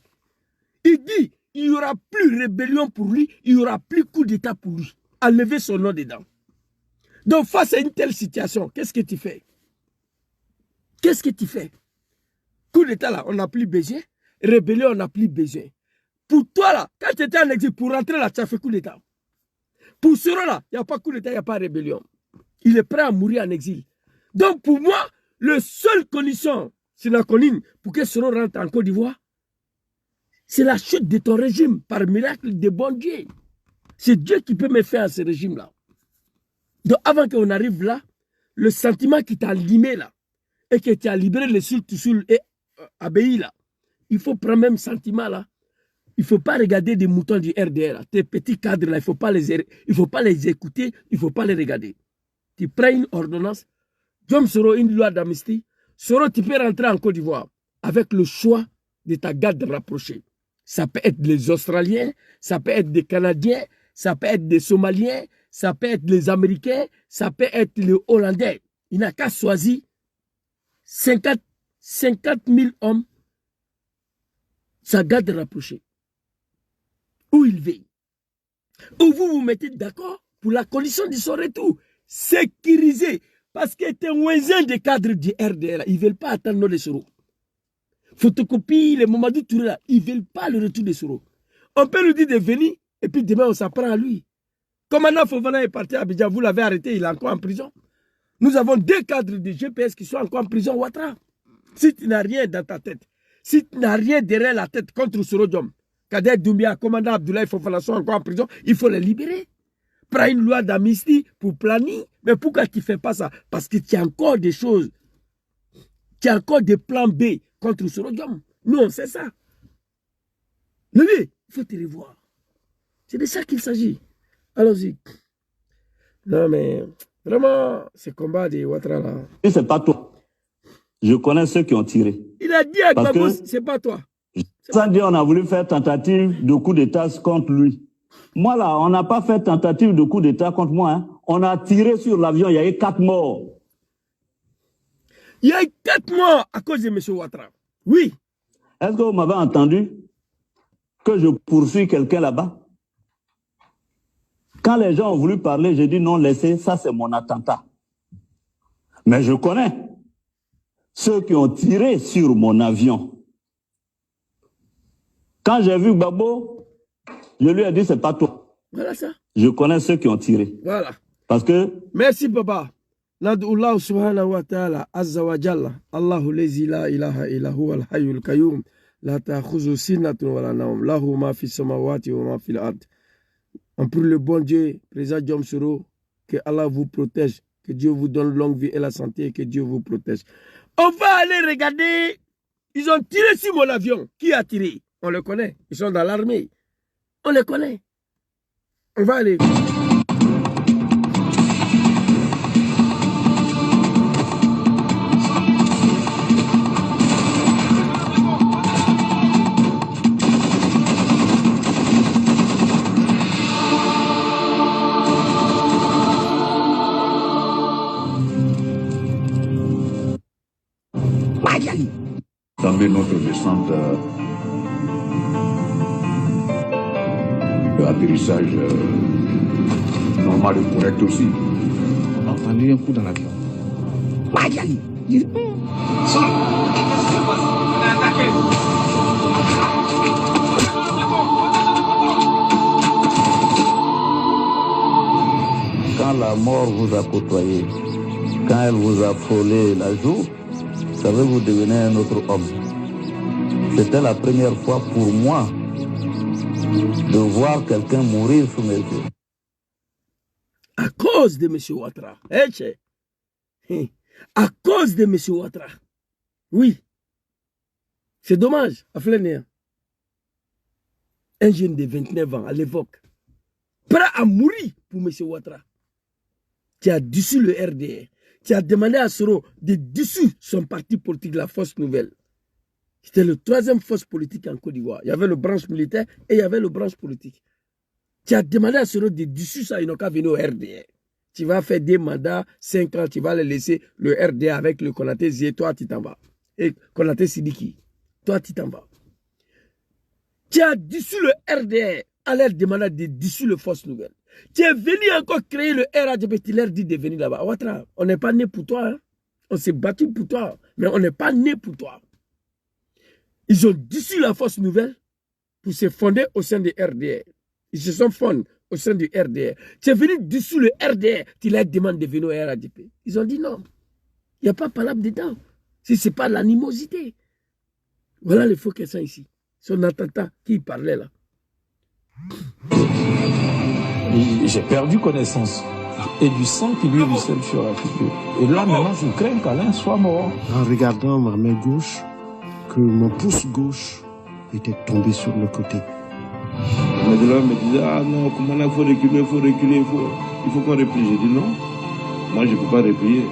Il dit, il n'y aura plus rébellion pour lui, il n'y aura plus coup d'État pour lui. Enlever son nom dedans. Donc face à une telle situation, qu'est-ce que tu fais? Qu'est-ce que tu fais? Coup d'État là, on n'a plus besoin. Rébellion, on n'a plus besoin. Pour toi là, quand tu étais en exil, pour rentrer là, tu as fait coup d'État. Pour Soro là, il n'y a pas coup d'État, il n'y a pas rébellion. Il est prêt à mourir en exil. Donc pour moi, la seule condition, c'est la colline, pour que Soro rentre en Côte d'Ivoire, c'est la chute de ton régime par miracle de bon Dieu. C'est Dieu qui peut me faire à ce régime-là. Donc avant qu'on arrive là, le sentiment qui t'a limé là, et que tu as libéré les Sul et Abbaye là, il faut prendre même sentiment là. Il ne faut pas regarder des moutons du RDR là. Tes petits cadres là, il ne faut pas les écouter, il ne faut pas les regarder. Tu prends une ordonnance, Diom Soro une loi d'amnistie, Soro tu peux rentrer en Côte d'Ivoire avec le choix de ta garde rapprochée. Ça peut être les Australiens, ça peut être des Canadiens, ça peut être des Somaliens, ça peut être les Américains, ça peut être les Hollandais. Il n'a qu'à choisir 50 000 hommes, sa garde rapprochée. Où il veille. Où vous vous mettez d'accord pour la condition de son retour. Sécurisé. Parce que t'es un des cadres du RDR. Ils ne veulent pas attendre les Soro. Photocopie, les Mamadou Touré là, ils ne veulent pas le retour de Soro. On peut lui dire de venir, et puis demain on s'apprend à lui. Commandant Fofana est parti à Abidjan, vous l'avez arrêté, il est encore en prison. Nous avons 2 cadres de GPS qui sont encore en prison, Ouattara. Si tu n'as rien dans ta tête, si tu n'as rien derrière la tête contre Soro Diom, Kader Doumbia, commandant Abdoulaye Fofana sont encore en prison, il faut les libérer. Prends une loi d'amnistie pour planifier. Mais pourquoi tu ne fais pas ça? Parce que tu as encore des choses. Tu as encore des plans B contre Soro Diom. Nous, on sait ça. Lui, il faut te revoir. C'est de ça qu'il s'agit. Allons-y. Non, mais vraiment, ce combat de Ouattara là. Et c'est pas toi. Je connais ceux qui ont tiré. Il a dit à Gbagbo, c'est pas toi. Sans dire, on a voulu faire tentative de coup d'État contre lui. Moi là, on n'a pas fait tentative de coup d'État contre moi. Hein. On a tiré sur l'avion, il y a eu 4 morts. Il y a eu 4 morts à cause de M. Ouattara. Oui. Est-ce que vous m'avez entendu que je poursuis quelqu'un là-bas? Quand les gens ont voulu parler, j'ai dit non, laissez, ça c'est mon attentat. Mais je connais ceux qui ont tiré sur mon avion. Quand j'ai vu Gbagbo, je lui ai dit c'est pas toi. Voilà ça. Je connais ceux qui ont tiré. Voilà. Parce que... Merci papa. Nad'ullah subhanahu wa ta'ala azza wa jalla. Allahu lazi la ilaha illa huwa al-hayyul qayyum. La ta'khuzu sinatun wa la nawm. Lahu ma fi samawati wa ma fil ard. On prie le bon Dieu, président Diom Soro, que Allah vous protège, que Dieu vous donne longue vie et la santé, et que Dieu vous protège. On va aller regarder. Ils ont tiré sur mon avion. Qui a tiré? On le connaît. Ils sont dans l'armée. On les connaît. On va aller. D'emblée notre descente atterrissage normal et correct aussi. On a entendu un coup dans l'avion. Quand la mort vous a côtoyé, quand elle vous a frôlé la joue, vous savez, vous devenez un autre homme. C'était la première fois pour moi de voir quelqu'un mourir sous mes yeux. À cause de M. Ouattara. À cause de M. Ouattara. Oui. C'est dommage, à Flénéa. Un jeune de 29 ans à l'époque, prêt à mourir pour M. Ouattara, qui a dissous le RDR, qui a demandé à Soro de dissoudre son parti politique, la Force Nouvelle. C'était le troisième force politique en Côte d'Ivoire. Il y avait le branche militaire et il y avait le branche politique. Tu as demandé à Soro de dissoudre ça, ils n'ont qu'à venir au RDR. Tu vas faire des mandats, 5 ans, tu vas les laisser le RDR avec le Konaté Zie, toi tu t'en vas. Et Konaté Sidiki, toi tu t'en vas. Tu as dissous le RDR, à leur demander de dissoudre le Force Nouvelle. Tu es venu encore créer le RADP, tu leur dis de venir là-bas. Ouattara, on n'est pas né pour toi. Hein? On s'est battu pour toi, mais on n'est pas né pour toi. Ils ont dissous la Force Nouvelle pour se fonder au sein du RDR. Ils se sont fondés au sein du RDR. Tu es venu dessous le RDR, tu leur demandes de venir au RADP. Ils ont dit non. Il n'y a pas de palabre dedans. Si ce n'est pas l'animosité. Voilà les faux questions ici. Son attentat qui parlait là. J'ai perdu connaissance. Et du sang qui lui ruisselle sur la figure. Et là, maintenant, je crains qu'Alain soit mort. En regardant ma main gauche, que mon pouce gauche était tombé sur le côté. Mais de là, me disait, ah non, comment là, il faut reculer, il faut qu'on replie. J'ai dit non, moi je ne peux pas replier.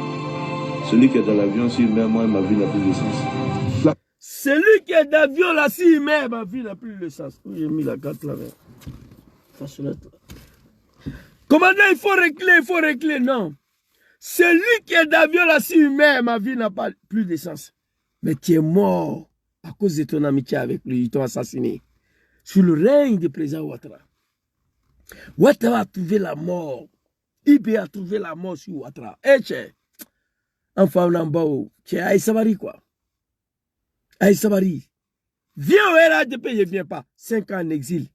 Celui qui est dans l'avion, s'il meurt, moi, ma vie n'a plus de sens. Celui qui est dans l'avion, là, s'il meurt, ma vie n'a plus de sens. J'ai mis la carte là. Commandant, il faut reculer, non. Celui qui est dans l'avion, là, s'il meurt, ma vie n'a pas plus de sens. Mais tu es mort à cause de ton amitié avec lui, ils t'ont assassiné. Sous le règne du président Ouattara. Ouattara a trouvé la mort. Ibé a trouvé la mort sur Ouattara. Eh, enfin, on en bas, tu es Aïssabari, quoi. Aïssabari. Viens au RADP, il ne vient pas. 5 ans en exil.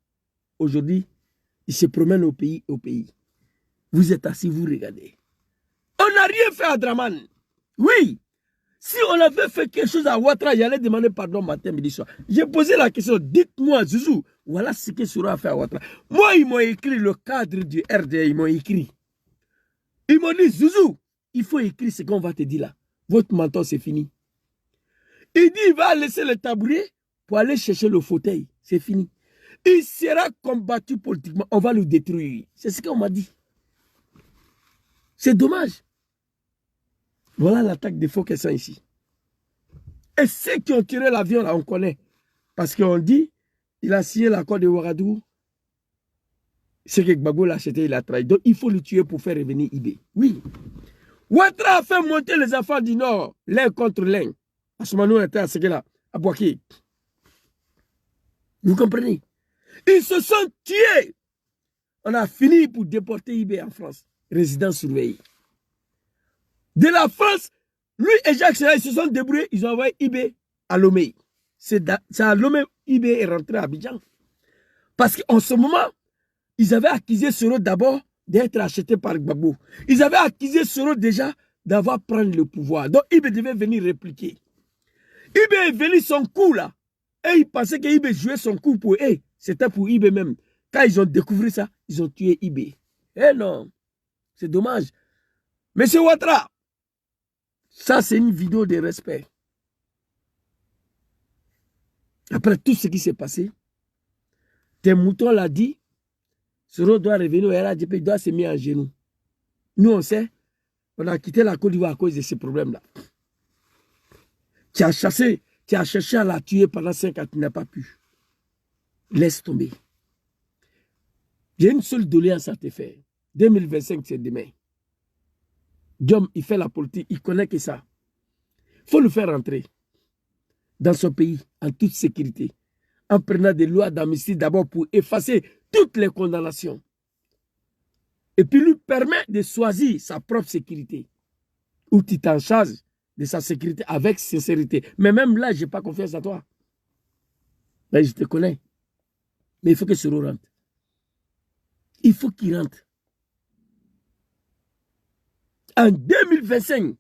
Aujourd'hui, il se promène au pays. Vous êtes assis, vous regardez. On n'a rien fait à Draman. Oui. Si on avait fait quelque chose à Ouattara, j'allais demander pardon matin, midi, soir. J'ai posé la question, dites-moi, Zouzou, voilà ce que Soro a fait à Ouattara. Moi, ils m'ont écrit le cadre du RDA, ils m'ont écrit. Ils m'ont dit, Zouzou, il faut écrire ce qu'on va te dire là. Votre mentor, c'est fini. Il dit, il va laisser le tabouret pour aller chercher le fauteuil. C'est fini. Il sera combattu politiquement. On va le détruire. C'est ce qu'on m'a dit. C'est dommage. Voilà l'attaque des faux questions ici. Et ceux qui ont tiré l'avion, là, on connaît. Parce qu'on dit, il a signé l'accord de Ouagadougou. C'est que Gbagbo l'a acheté, il a trahi. Donc, il faut le tuer pour faire revenir Ibé. Oui. Ouattara a fait monter les enfants du Nord, l'un contre l'un. À ce moment, on était à Séguéla, à Boaké. Vous comprenez? Ils se sont tués. On a fini pour déporter Ibé en France. Résidence surveillée. De la France, lui et Jacques Chirac, ils se sont débrouillés, ils ont envoyé Ibé à Lomé. C'est à Lomé, Ibé est rentré à Abidjan. Parce qu'en ce moment, ils avaient accusé Soro d'abord d'être acheté par Gbagbo. Ils avaient accusé Soro déjà d'avoir pris le pouvoir. Donc Ibé devait venir répliquer. Ibé est venu son coup là. Et ils pensaient que Ibé jouait son coup pour eux. C'était pour Ibé même. Quand ils ont découvert ça, ils ont tué Ibé. Eh non, c'est dommage. Monsieur Ouattara, ça c'est une vidéo de respect. Après tout ce qui s'est passé, tes moutons l'ont dit, Soro doit revenir au RADP, il doit se mettre en genoux. Nous on sait, on a quitté la Côte d'Ivoire à cause de ces problèmes-là. Tu as cherché à la tuer pendant 5 ans, tu n'as pas pu. Laisse tomber. J'ai une seule doléance à te faire. 2025, c'est demain. Diom, il fait la politique, il connaît que ça. Il faut le faire rentrer dans son pays en toute sécurité, en prenant des lois d'amnistie d'abord pour effacer toutes les condamnations. Et puis lui permettre de choisir sa propre sécurité. Ou tu t'en charges de sa sécurité avec sincérité. Mais même là, je n'ai pas confiance à toi. Mais je te connais. Mais il faut que Soro rentre. Il faut qu'il rentre. En 2025,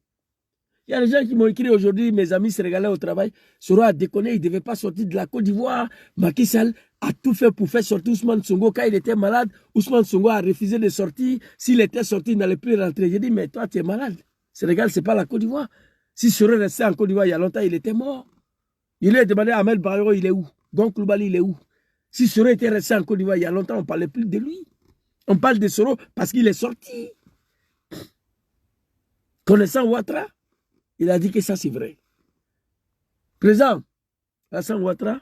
il y a des gens qui m'ont écrit aujourd'hui, mes amis sénégalais au travail, Soro a déconné, il ne devait pas sortir de la Côte d'Ivoire. Macky Sall a tout fait pour faire sortir Ousmane Sonko. Quand il était malade, Ousmane Sonko a refusé de sortir. S'il était sorti, il n'allait plus rentrer. J'ai dit, mais toi, tu es malade. Sénégal, ce n'est pas la Côte d'Ivoire. Si Soro restait en Côte d'Ivoire il y a longtemps, il était mort. Il lui a demandé à Ahmed Barro, il est où? Gon Koulibaly, il est où? Si Soro était resté en Côte d'Ivoire il y a longtemps, on ne parlait plus de lui. On parle de Soro parce qu'il est sorti. Connaissant Ouattara, il a dit que ça c'est vrai. Président Alassane Ouattara,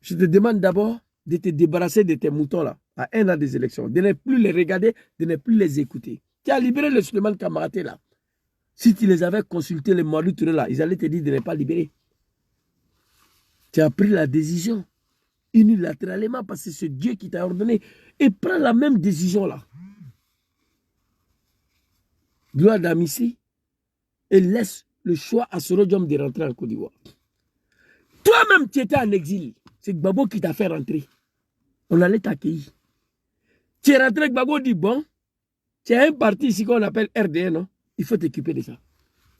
je te demande d'abord de te débarrasser de tes moutons là, à 1 an des élections, de ne plus les regarder, de ne plus les écouter. Tu as libéré le Souleymane Kamaraté là. Si tu les avais consultés, les Moualou Touré là, ils allaient te dire de ne pas libérer. Tu as pris la décision unilatéralement parce que c'est Dieu qui t'a ordonné. Et prends la même décision là. Gloire d'Amissi et laisse le choix à Soro Diom de rentrer en Côte d'Ivoire. Toi-même, tu étais en exil. C'est Gbagbo qui t'a fait rentrer. On allait t'accueillir. Tu es rentré, Gbagbo dit, bon, tu as un parti ici qu'on appelle RDN, non? Il faut t'occuper de ça.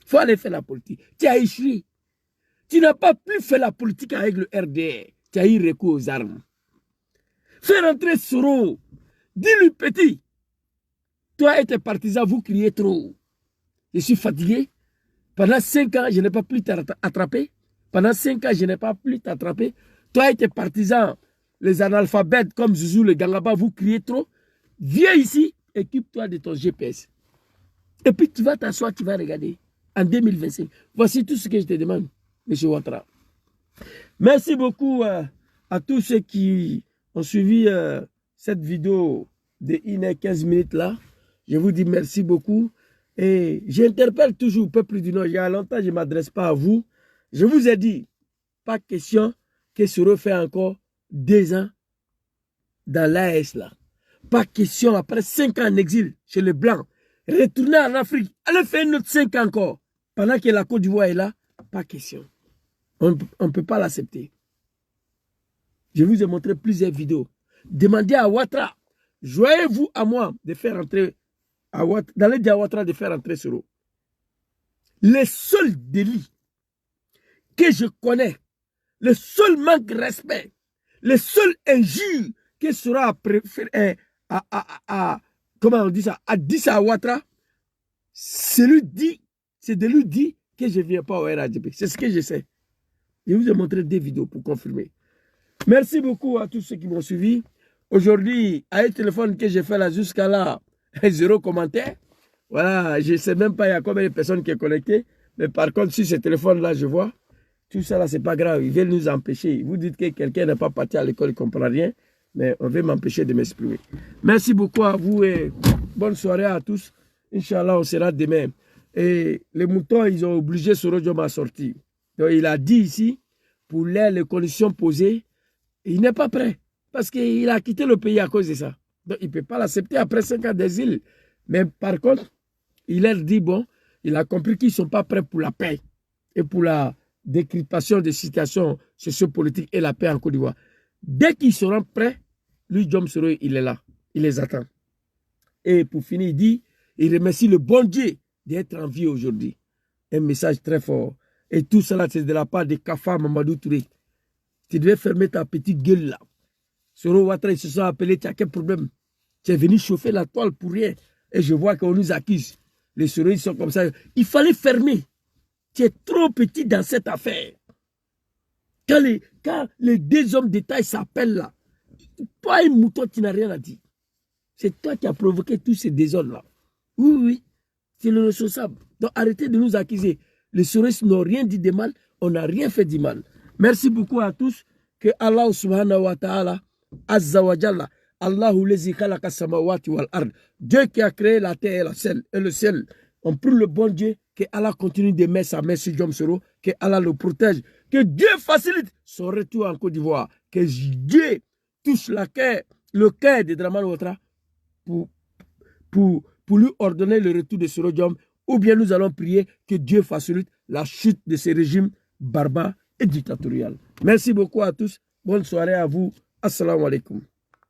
Il faut aller faire la politique. Tu as échoué. Tu n'as pas pu faire la politique avec le RDN. Tu as eu recours aux armes. Fais rentrer Soro. Dis-lui, petit, toi et tes partisans, vous criez trop. Je suis fatigué. Pendant 5 ans, je n'ai pas pu t'attraper. Pendant 5 ans, je n'ai pas pu t'attraper. Toi et tes partisans, les analphabètes comme Zouzou, le Gangaba, vous criez trop. Viens ici, occupe-toi de ton GPS. Et puis tu vas t'asseoir, tu vas regarder. En 2025. Voici tout ce que je te demande, M. Ouattara. Merci beaucoup à tous ceux qui ont suivi cette vidéo de 1h15 minutes là. Je vous dis merci beaucoup. Et j'interpelle toujours le peuple du Nord. Il y a longtemps, je ne m'adresse pas à vous. Je vous ai dit, pas question que Soro fait encore 2 ans dans l'AS là. Pas question, après 5 ans en exil chez les Blancs, retourner en Afrique, allez faire une autre 5 ans encore. Pendant que la Côte d'Ivoire est là, pas question. On ne peut pas l'accepter. Je vous ai montré plusieurs vidéos. Demandez à Ouattara, joignez-vous à moi de faire entrer d'aller dire à Ouattara de faire entrer Soro. Les seuls délits que je connais, le seul manque de respect, les seuls injures que Soro a préféré comment on dit ça, a dit ça à Ouattara, c'est de lui dire que je ne viens pas au RADP. C'est ce que je sais. Je vous ai montré des vidéos pour confirmer. Merci beaucoup à tous ceux qui m'ont suivi. Aujourd'hui, avec le téléphone que j'ai fait là jusqu'à là, 0 commentaire. Voilà, je ne sais même pas il y a combien de personnes qui sont connectées. Mais par contre, sur ce téléphone-là, je vois, tout ça là, c'est pas grave. Ils veulent nous empêcher. Vous dites que quelqu'un n'est pas parti à l'école, il ne comprend rien. Mais on veut m'empêcher de m'exprimer. Merci beaucoup à vous et bonne soirée à tous. Inch'Allah, on sera demain. Et les moutons, ils ont obligé Soro Diom à sortir. Donc, il a dit ici, pour les conditions posées, il n'est pas prêt. Parce qu'il a quitté le pays à cause de ça. Donc, il ne peut pas l'accepter après 5 ans d'exil. Mais par contre, il leur dit, bon, il a compris qu'ils ne sont pas prêts pour la paix et pour la décryptation des situations sociopolitiques et la paix en Côte d'Ivoire. Dès qu'ils seront prêts, lui, Diom Soro, il est là. Il les attend. Et pour finir, il dit, il remercie le bon Dieu d'être en vie aujourd'hui. Un message très fort. Et tout cela, c'est de la part de Kafa Mamadou Touré. Tu devais fermer ta petite gueule là. Soro Ouattara, ils se sont appelés, tu as quel problème? Tu es venu chauffer la toile pour rien. Et je vois qu'on nous accuse. Les Soro, ils sont comme ça. Il fallait fermer. Tu es trop petit dans cette affaire. Quand les deux hommes d'État s'appellent là, toi et Mouton, tu n'as rien à dire. C'est toi qui as provoqué tous ces désordres-là. Oui, oui, c'est le responsable. Donc arrêtez de nous accuser. Les Soros n'ont rien dit de mal, on n'a rien fait de mal. Merci beaucoup à tous. Que Allah subhanahu wa ta'ala, azza wa jalla, Allahu lezi khalaqa samawati wal ard. Dieu qui a créé la terre et le ciel. On prie le bon Dieu, que Allah continue de mettre sa main sur Jom Soro, que Allah le protège, que Dieu facilite son retour en Côte d'Ivoire, que Dieu touche le cœur de Dramane Ouattara pour lui ordonner le retour de Soro Diom, ou bien nous allons prier que Dieu facilite la chute de ces régimes barbares et dictatoriaux. Merci beaucoup à tous. Bonne soirée à vous. Assalamu alaikum.